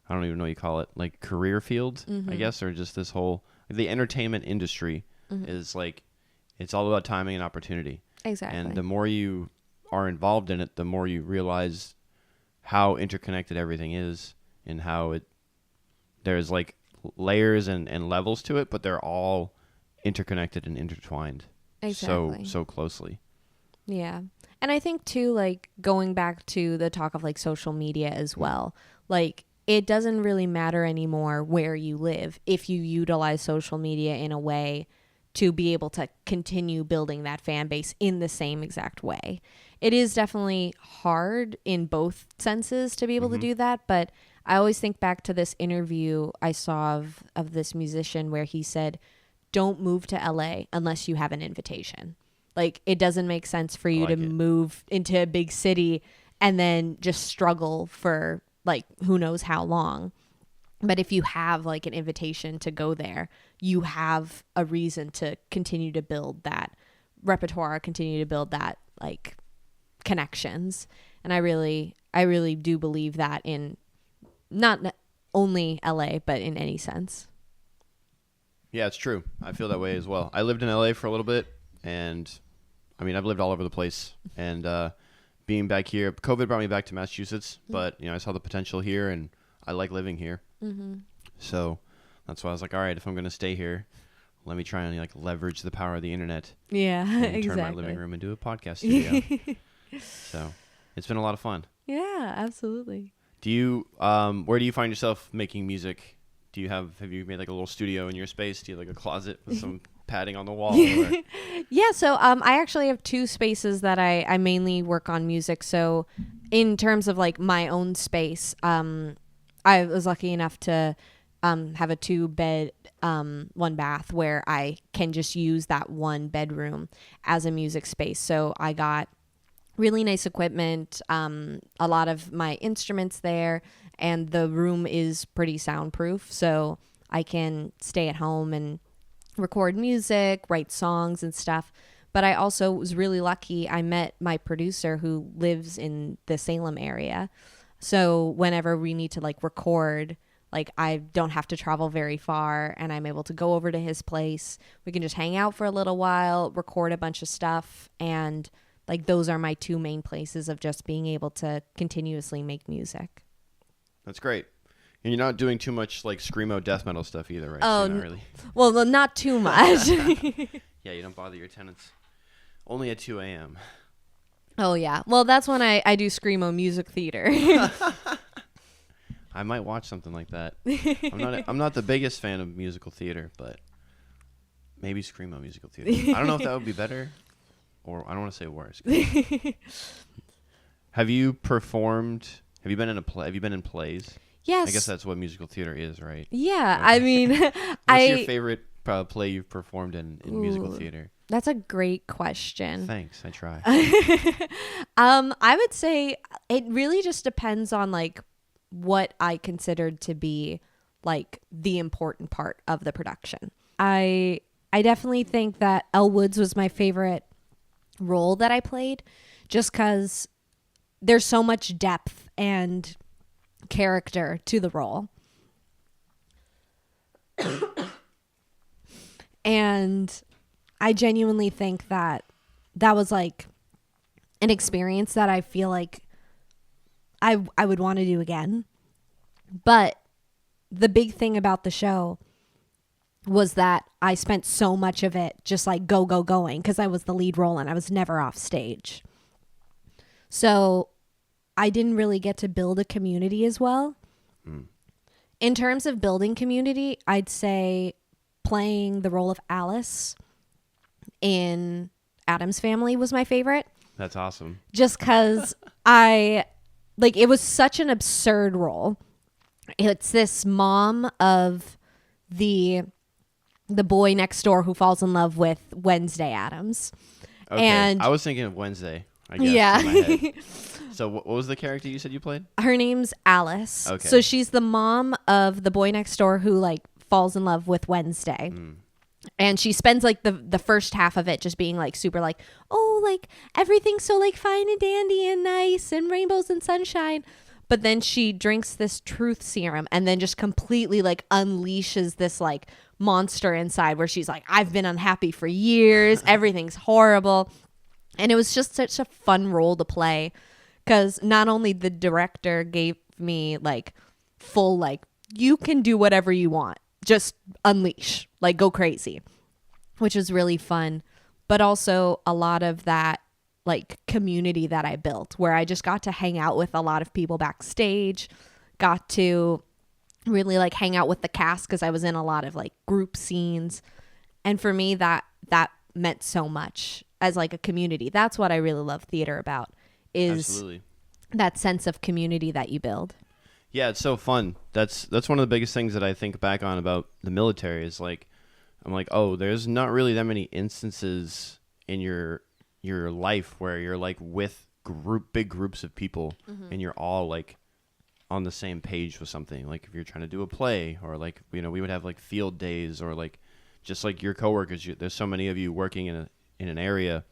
I don't even know what you call it, like career field, I guess, or just this whole, the entertainment industry is like, it's all about timing and opportunity. Exactly. And the more you are involved in it, the more you realize how interconnected everything is and how there's like layers and levels to it, but they're all interconnected and intertwined. Exactly. So closely. Yeah. And I think too, like going back to the talk of like social media as well, like it doesn't really matter anymore where you live if you utilize social media in a way to be able to continue building that fan base in the same exact way. It is definitely hard in both senses to be able to do that, but I always think back to this interview I saw of this musician where he said, don't move to LA unless you have an invitation. Like, it doesn't make sense for you to move into a big city and then just struggle for like who knows how long. But if you have like an invitation to go there, you have a reason to continue to build that repertoire, continue to build that like connections. And I really do believe that in not only LA, but in any sense. Yeah, it's true. I feel that way as well. I lived in LA for a little bit, and I mean, I've lived all over the place. And being back here, COVID brought me back to Massachusetts, but I saw the potential here, and I like living here. So that's why I was like, all right, if I'm going to stay here, let me try and like leverage the power of the internet. Yeah, and exactly. turn my living room into a podcast studio. So it's been a lot of fun. Yeah, absolutely. Do you, where do you find yourself making music? Have you made like a little studio in your space? Do you have like a closet with some padding on the wall? Or? Yeah, so I actually have two spaces that I mainly work on music. So in terms of like my own space, I was lucky enough to have a 2-bed, 1-bath where I can just use that one bedroom as a music space. So I got really nice equipment, a lot of my instruments there, and the room is pretty soundproof. So I can stay at home and record music, write songs and stuff. But I also was really lucky. I met my producer who lives in the Salem area. So whenever we need to like record, like I don't have to travel very far and I'm able to go over to his place. We can just hang out for a little while, record a bunch of stuff. And like those are my two main places of just being able to continuously make music. That's great. And you're not doing too much like screamo death metal stuff either, right? Oh, not really. Well, not too much. Yeah, you don't bother your tenants. Only at 2 a.m. Oh, yeah. Well, that's when I do screamo music theater. I might watch something like that. I'm not the biggest fan of musical theater, but maybe screamo musical theater. I don't know if that would be better, or I don't want to say worse. Have you performed? Have you been in plays? Yes. I guess that's what musical theater is, right? Yeah, Okay. I mean, What's your favorite play you've performed in musical Ooh. theater? That's a great question. Thanks, I try. I would say it really just depends on like what I considered to be like the important part of the production. I definitely think that Elle Woods was my favorite role that I played, just because there's so much depth and character to the role. And I genuinely think that that was like an experience that I feel like I would want to do again. But the big thing about the show was that I spent so much of it just like going because I was the lead role and I was never off stage. So I didn't really get to build a community as well. In terms of building community, I'd say playing the role of Alice in Addams Family was my favorite. That's awesome. Just because it was such an absurd role. It's this mom of the boy next door who falls in love with Wednesday Addams. Okay. And I was thinking of Wednesday, I guess. yeah. In my head. So what was the character you said you played? Her name's Alice. Okay. So she's the mom of the boy next door who like falls in love with Wednesday. And she spends like the first half of it just being like super like, oh, like everything's so like fine and dandy and nice and rainbows and sunshine. But then she drinks this truth serum and then just completely like unleashes this like monster inside where she's like, I've been unhappy for years. Everything's horrible. And it was just such a fun role to play because not only the director gave me like full like, you can do whatever you want. Just unleash, like go crazy, which was really fun. But also a lot of that like community that I built where I just got to hang out with a lot of people backstage, got to really like hang out with the cast because I was in a lot of like group scenes. And for me, that meant so much as like a community. That's what I really love theater about is Absolutely. that sense of community that you build. Yeah, it's so fun. That's one of the biggest things that I think back on about the military is like, I'm like, oh, there's not really that many instances in your life where you're like with big groups of people and you're all like on the same page with something. Like if you're trying to do a play or like, we would have like field days or like just like your coworkers. There's so many of you working in an area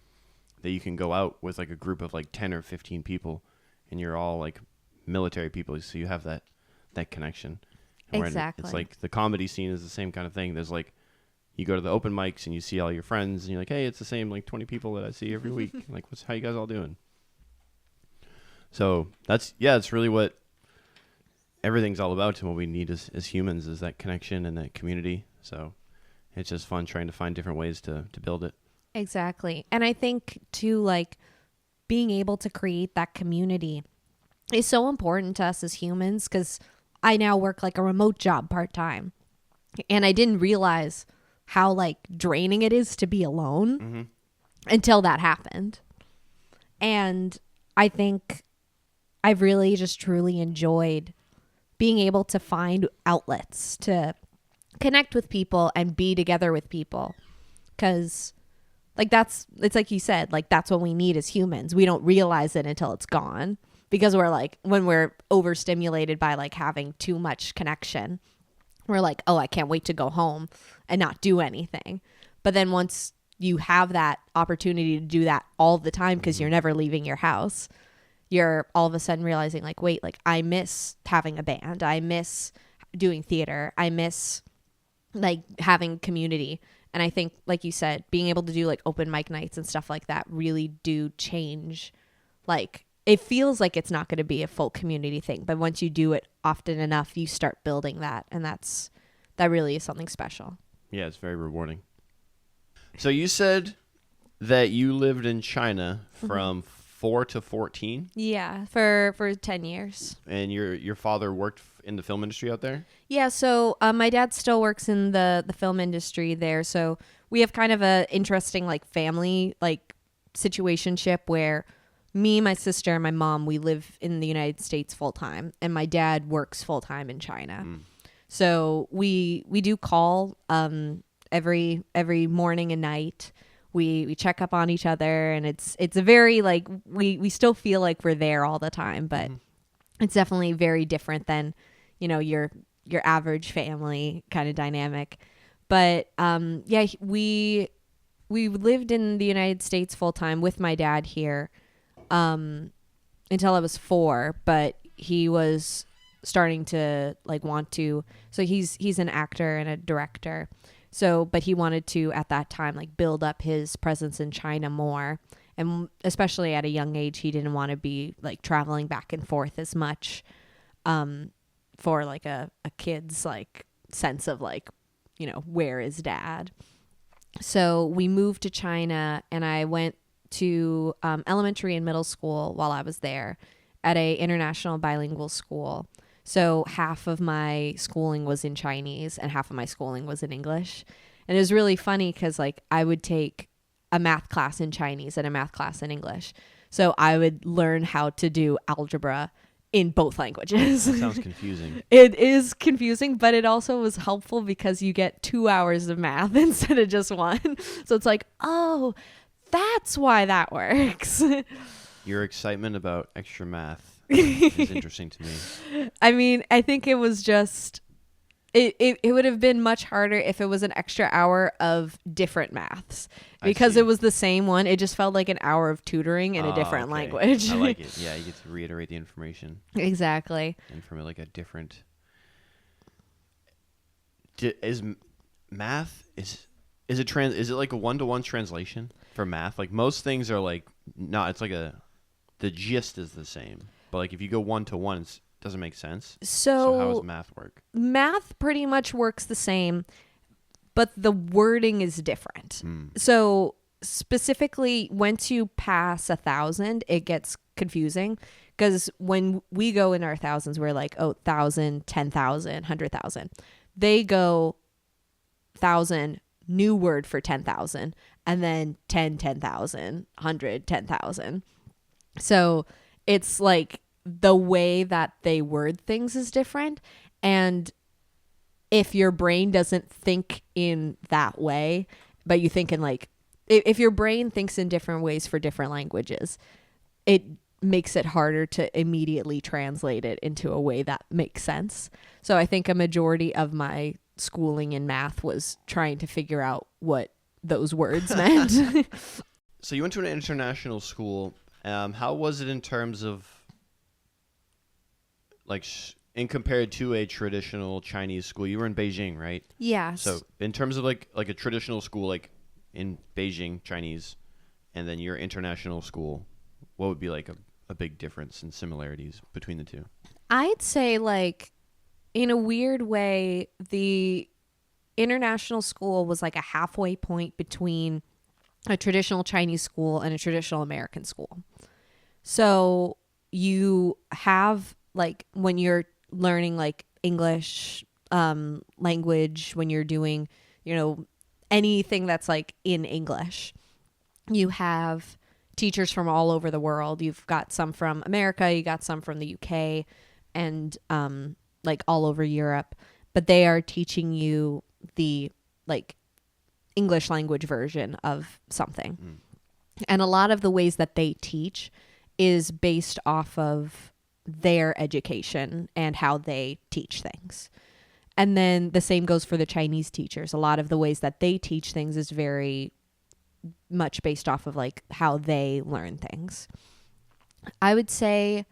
that you can go out with like a group of like 10 or 15 people and you're all like military people, so you have that connection. And Exactly. it's like the comedy scene is the same kind of thing. There's like you go to the open mics and you see all your friends and you're like, hey, it's the same like 20 people that I see every week. Like, how you guys all doing? So it's really what everything's all about and what we need as humans is that connection and that community. So it's just fun trying to find different ways to build it. Exactly. And I think too, like being able to create that community is so important to us as humans because I now work like a remote job part-time and I didn't realize how like draining it is to be alone until that happened. And I think I've really just truly enjoyed being able to find outlets to connect with people and be together with people because like it's like you said, like that's what we need as humans. We don't realize it until it's gone. Because we're like, when we're overstimulated by like having too much connection, we're like, oh, I can't wait to go home and not do anything. But then once you have that opportunity to do that all the time because you're never leaving your house, you're all of a sudden realizing like, wait, like I miss having a band. I miss doing theater. I miss like having community. And I think, like you said, being able to do like open mic nights and stuff like that really do change like, it feels like it's not going to be a full community thing, but once you do it often enough, you start building that, and that really is something special. Yeah, it's very rewarding. So you said that you lived in China from 4 to 14? Yeah, for 10 years. And your father worked in the film industry out there? Yeah, so my dad still works in the film industry there, so we have kind of a interesting like family like situationship where me, my sister, and my mom, we live in the United States full time, and my dad works full time in China. So we do call every morning and night. We check up on each other, and it's a very like we still feel like we're there all the time, but it's definitely very different than, you know, your average family kind of dynamic. But yeah, we lived in the United States full time with my dad here until I was 4, but he was starting to like want to, so he's an actor and a director, so but he wanted to at that time like build up his presence in China more, and especially at a young age he didn't want to be like traveling back and forth as much for like a kid's like sense of like, you know, where is dad. So we moved to China, and I went to elementary and middle school while I was there at a international bilingual school. So half of my schooling was in Chinese and half of my schooling was in English. And it was really funny because like I would take a math class in Chinese and a math class in English. So I would learn how to do algebra in both languages. That sounds confusing. It is confusing, but it also was helpful because you get 2 hours of math instead of just 1. So it's like, oh, that's why that works. Your excitement about extra math is interesting to me. I mean, I think it was just, it would have been much harder if it was an extra hour of different maths. Because it was the same one. It just felt like an hour of tutoring in a different language. I like it. Yeah, you get to reiterate the information. Exactly. And from like a different... Is math... Is it like a one-to-one translation for math? Like most things are like... No, it's like the gist is the same. But like if you go one-to-one, it doesn't make sense. So how does math work? Math pretty much works the same, but the wording is different. So specifically, once you pass 1,000, it gets confusing because when we go in our thousands, we're like, oh, 1,000, 10,000, 100,000. They go 1,000, new word for 10,000, and then 10,000, 100, 10,000. So it's like the way that they word things is different. And if your brain doesn't think in that way, but you think in like, if your brain thinks in different ways for different languages, it makes it harder to immediately translate it into a way that makes sense. So I think a majority of my schooling in math was trying to figure out what those words meant. So you went to an international school. How was it in terms of like in compared to a traditional Chinese school? You were in Beijing, right? Yeah. So in terms of like a traditional school, like in Beijing, Chinese, and then your international school, what would be like a big difference and similarities between the two? I'd say like in a weird way, the international school was like a halfway point between a traditional Chinese school and a traditional American school. So you have like when you're learning like English language, when you're doing, you know, anything that's like in English, you have teachers from all over the world. You've got some from America, you got some from the UK, and like all over Europe, but they are teaching you the like English language version of something. And a lot of the ways that they teach is based off of their education and how they teach things. And then the same goes for the Chinese teachers. A lot of the ways that they teach things is very much based off of like how they learn things. I would say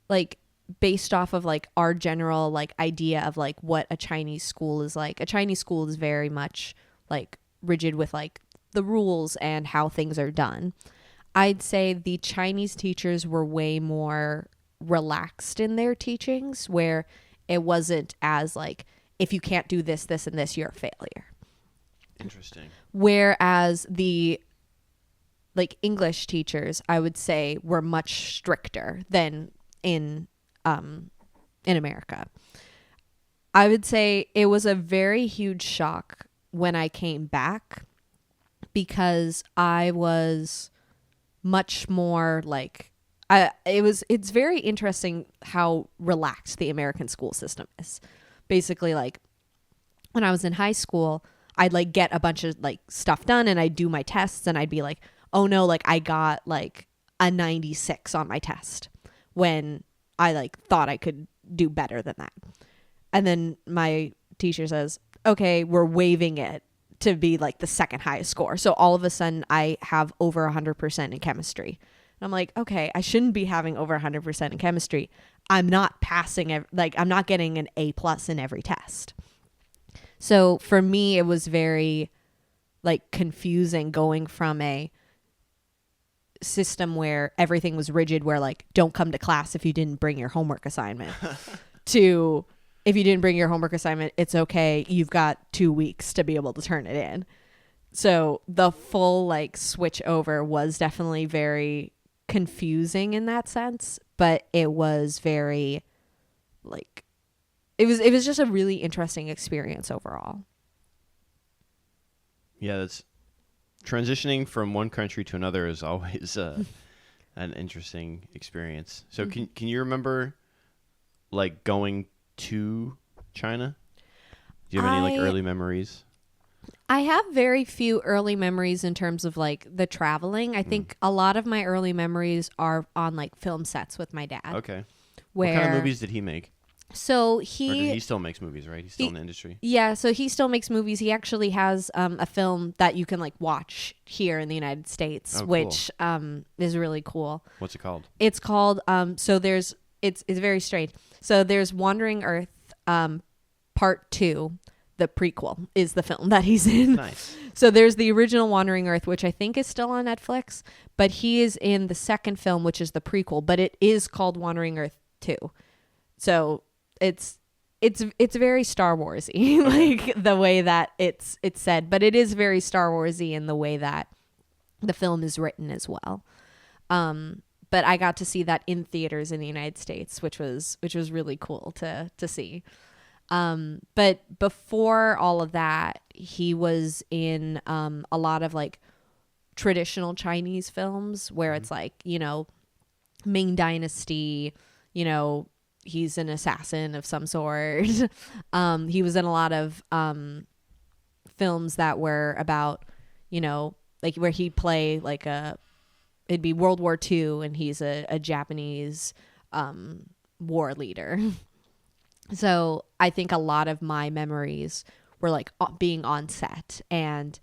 like based off of like our general like idea of like what a Chinese school is like. A Chinese school is very much like rigid with like the rules and how things are done. I'd say the Chinese teachers were way more relaxed in their teachings, where it wasn't as like, if you can't do this, this, and this, you're a failure. Interesting. Whereas the like English teachers, I would say, were much stricter than in America. I would say it was a very huge shock when I came back, because I was much more like it's very interesting how relaxed the American school system is. Basically, like when I was in high school, I'd like get a bunch of like stuff done and I'd do my tests and I'd be like, oh no, like I got like a 96 on my test when I like thought I could do better than that. And then my teacher says, okay, we're waiving it to be like the second highest score. So all of a sudden I have over 100% in chemistry. And I'm like, okay, I shouldn't be having over 100% in chemistry. I'm not passing, like I'm not getting an A+ in every test. So for me, it was very like confusing going from a system where everything was rigid, where like don't come to class if you didn't bring your homework assignment, to if you didn't bring your homework assignment, it's okay. You've got 2 weeks to be able to turn it in. So the full like switch over was definitely very confusing in that sense, but it was very like it was just a really interesting experience overall. Yeah, that's transitioning from one country to another is always an interesting experience. So can you remember like going to China? Do you have any like early memories? I have very few early memories in terms of like the traveling. I think a lot of my early memories are on like film sets with my dad. Okay. What kind of movies did he make? So he still makes movies, right? He's still in the industry. Yeah, so he still makes movies. He actually has a film that you can like watch here in the United States, which is really cool. What's it called? It's called it's very strange. So there's Wandering Earth Part 2. The prequel is the film that he's in. Nice. So there's the original Wandering Earth, which I think is still on Netflix, but he is in the second film, which is the prequel, but it is called Wandering Earth 2. So it's very Star Warsy, like the way that it's said, but it is very Star Warsy in the way that the film is written as well. But I got to see that in theaters in the United States, which was really cool to see. But before all of that, he was in a lot of like traditional Chinese films where it's like, you know, Ming Dynasty, you know, he's an assassin of some sort. He was in a lot of films that were about, you know, like where he'd play like it'd be World War II and he's a Japanese war leader. So I think a lot of my memories were like being on set and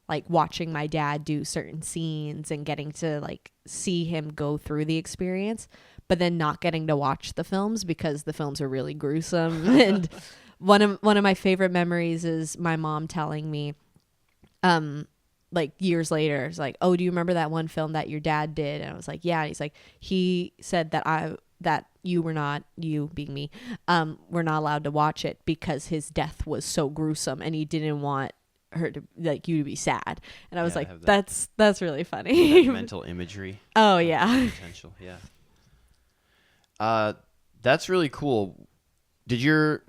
like watching my dad do certain scenes and getting to like see him go through the experience, but then not getting to watch the films because the films are really gruesome. And one of my favorite memories is my mom telling me, like years later, it's like, oh, do you remember that one film that your dad did? And I was like, yeah. And he's like, he said that you were not, you being me, were not allowed to watch it because his death was so gruesome and he didn't want her to like you to be sad. And I was like, that's really funny. That mental imagery. Oh yeah. Potential, yeah. That's really cool. How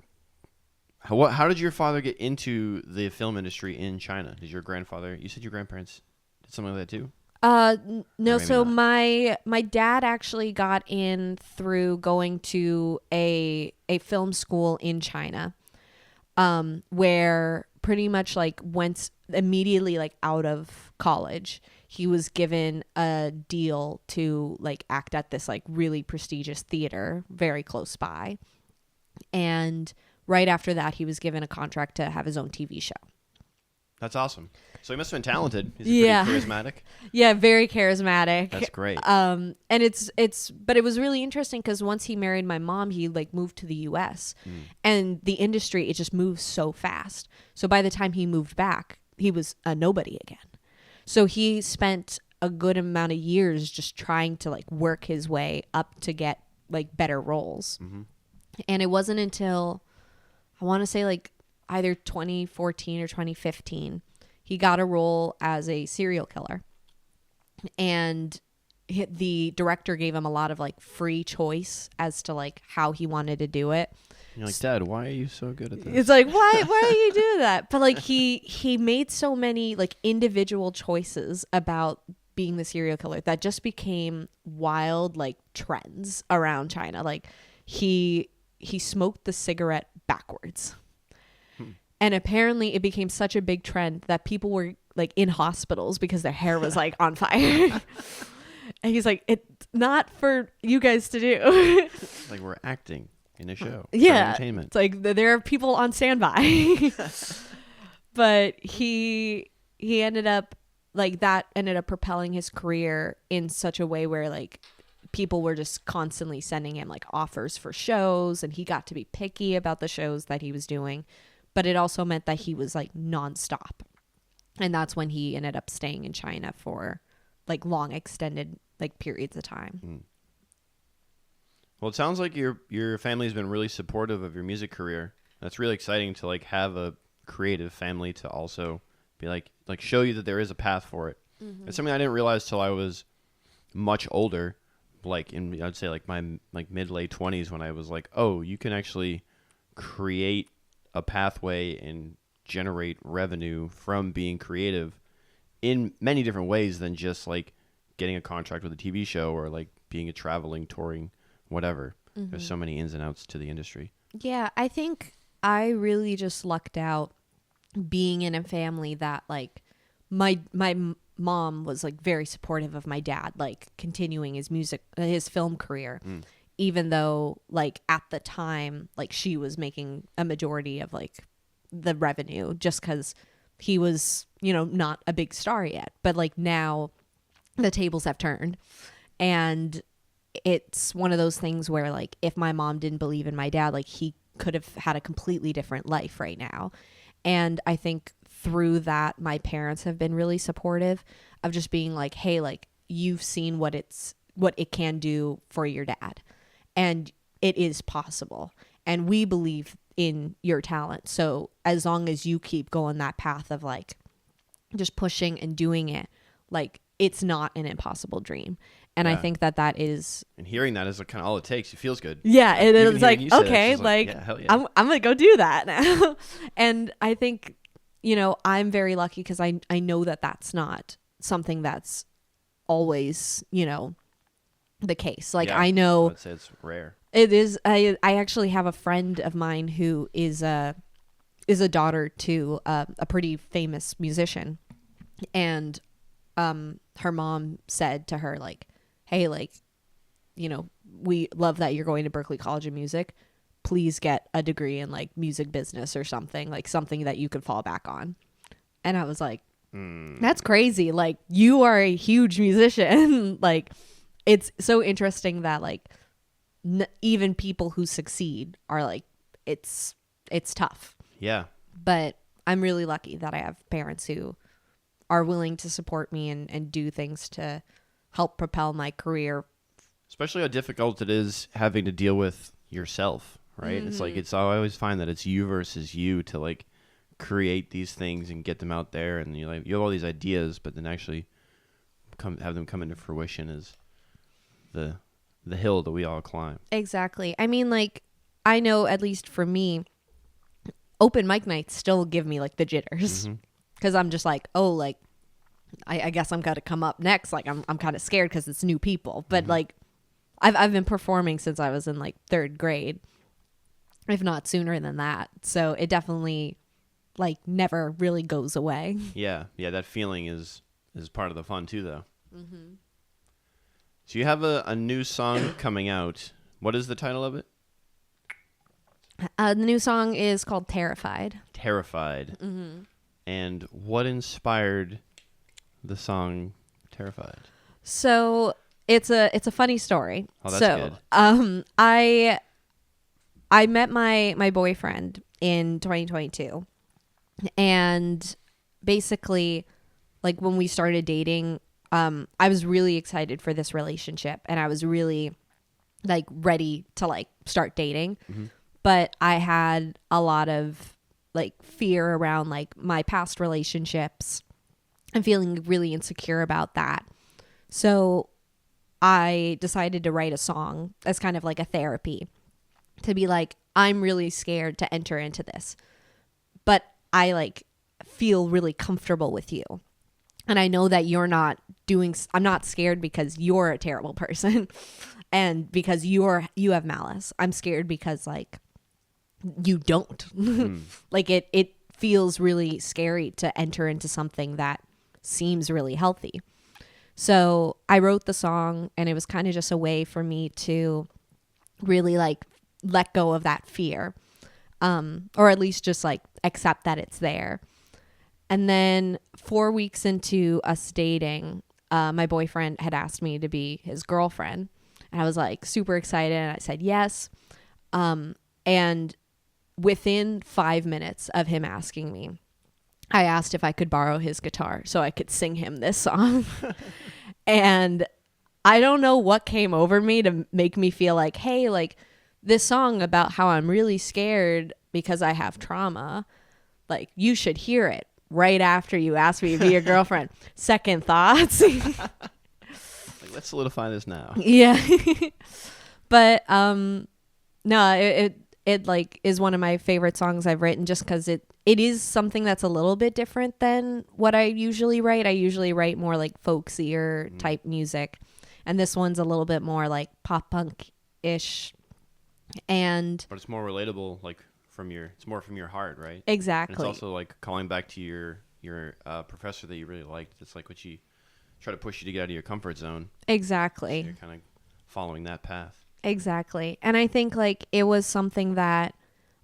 did your father get into the film industry in China? Did your grandfather? You said your grandparents did something like that too? No. So my dad actually got in through going to a film school in China, where pretty much like went immediately like out of college, he was given a deal to like act at this like really prestigious theater very close by, and right after that he was given a contract to have his own TV show. That's awesome. So he must have been talented. He's pretty charismatic. Yeah, very charismatic. That's great. And but it was really interesting because once he married my mom, he like moved to the US and the industry, it just moves so fast. So by the time he moved back, he was a nobody again. So he spent a good amount of years just trying to like work his way up to get like better roles. Mm-hmm. And it wasn't until I want to say like either 2014 or 2015, he got a role as a serial killer. And the director gave him a lot of like free choice as to like how he wanted to do it. You're like, Dad, why are you so good at this? It's like, why do you do that? But like he made so many like individual choices about being the serial killer that just became wild, like, trends around China. Like, he smoked the cigarette backwards. And apparently it became such a big trend that people were like in hospitals because their hair was like on fire. And he's like, it's not for you guys to do. Like we're acting in a show. Yeah. Entertainment. It's like there are people on standby. But he ended up like that ended up propelling his career in such a way where like people were just constantly sending him like offers for shows, and he got to be picky about the shows that he was doing. But it also meant that he was like nonstop. And that's when he ended up staying in China for like long extended like periods of time. Well, it sounds like your family's been really supportive of your music career. That's really exciting to like have a creative family to also be like show you that there is a path for it. It's something I didn't realize till I was much older, like in I'd say like my like mid late 20s, when I was like, oh, you can actually create a pathway and generate revenue from being creative in many different ways than just like getting a contract with a TV show or like being a traveling, touring, whatever. There's so many ins and outs to the industry. Yeah, I think I really just lucked out being in a family that like my mom was like very supportive of my dad like continuing his film career. Even though like at the time like she was making a majority of like the revenue just because he was, you know, not a big star yet. But like now the tables have turned, and it's one of those things where like if my mom didn't believe in my dad, like he could have had a completely different life right now. And I think through that my parents have been really supportive of just being like, hey, like you've seen what it can do for your dad. And it is possible. And we believe in your talent. So as long as you keep going that path of like just pushing and doing it, like it's not an impossible dream. And I think that is. And hearing that is kind of all it takes. It feels good. Yeah. Like, it is like, okay, yeah, hell yeah. I'm going to go do that now. And I think, you know, I'm very lucky because I know that that's not something that's always, you know, the case. Like I know I'd say it's rare. It is. I actually have a friend of mine who is a daughter to a pretty famous musician, and her mom said to her like, hey, like, you know, we love that you're going to Berklee College of Music. Please get a degree in like music business or something, like something that you could fall back on. And I was like, that's crazy. Like you are a huge musician. Like it's so interesting that like even people who succeed are like, it's tough. Yeah. But I'm really lucky that I have parents who are willing to support me and do things to help propel my career. Especially how difficult it is having to deal with yourself, right? It's like, I always find that it's you versus you to like create these things and get them out there. And you have all these ideas, but then actually have them come into fruition is the hill that we all climb. Exactly. I mean, like, I know at least for me, open mic nights still give me like the jitters because I'm just like, oh, like, I guess I'm going to come up next. Like, I'm kind of scared because it's new people. But like, I've been performing since I was in like 3rd grade, if not sooner than that. So it definitely like never really goes away. Yeah. That feeling is part of the fun too, though. So you have a new song coming out. What is the title of it? The new song is called Terrified. Terrified. And what inspired the song Terrified? So it's a funny story. Oh, that's good. I met my boyfriend in 2022, and basically, like when we started dating, I was really excited for this relationship, and I was really like ready to like start dating. But I had a lot of like fear around like my past relationships and feeling really insecure about that. So I decided to write a song as kind of like a therapy to be like, I'm really scared to enter into this, but I like feel really comfortable with you. And I know that I'm not scared because you're a terrible person and because you have malice. I'm scared because like you don't. Like it feels really scary to enter into something that seems really healthy. So I wrote the song, and it was kind of just a way for me to really like let go of that fear, or at least just like accept that it's there. And then 4 weeks into us dating, my boyfriend had asked me to be his girlfriend, and I was like super excited, and I said yes. And within 5 minutes of him asking me, I asked if I could borrow his guitar so I could sing him this song. And I don't know what came over me to make me feel like, hey, like this song about how I'm really scared because I have trauma, like you should hear it right after you ask me to be your girlfriend. Second thoughts. Like, let's solidify this now. Yeah. But no, it like is one of my favorite songs I've written, just because it is something that's a little bit different than what I usually write. I usually write more like folksier type music, and this one's a little bit more like pop punk ish. But it's more relatable, like it's more from your heart, right? Exactly. And it's also like calling back to your professor that you really liked. It's like what you try to push you to get out of your comfort zone. Exactly. So you're kind of following that path. Exactly. And I think like it was something that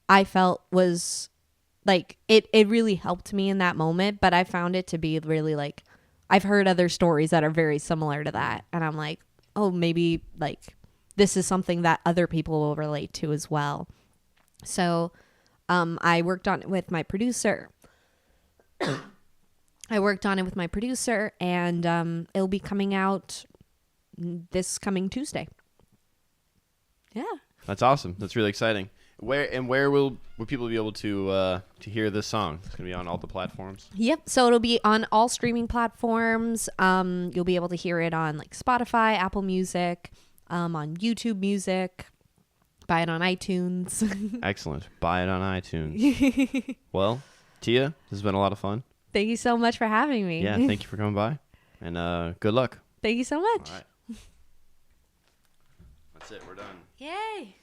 I felt was like it really helped me in that moment, but I found it to be really like I've heard other stories that are very similar to that, and I'm like, oh, maybe like this is something that other people will relate to as well. So I worked on it with my producer. And it'll be coming out this coming Tuesday. Yeah. That's awesome. That's really exciting. Where will people be able to hear this song? It's gonna be on all the platforms. Yep. So it'll be on all streaming platforms. You'll be able to hear it on like Spotify, Apple Music, on YouTube Music. Buy it on iTunes. Excellent. Buy it on iTunes. Well, Téa, this has been a lot of fun. Thank you so much for having me. Yeah, thank you for coming by, and good luck. Thank you so much. All right. That's it. We're done. Yay.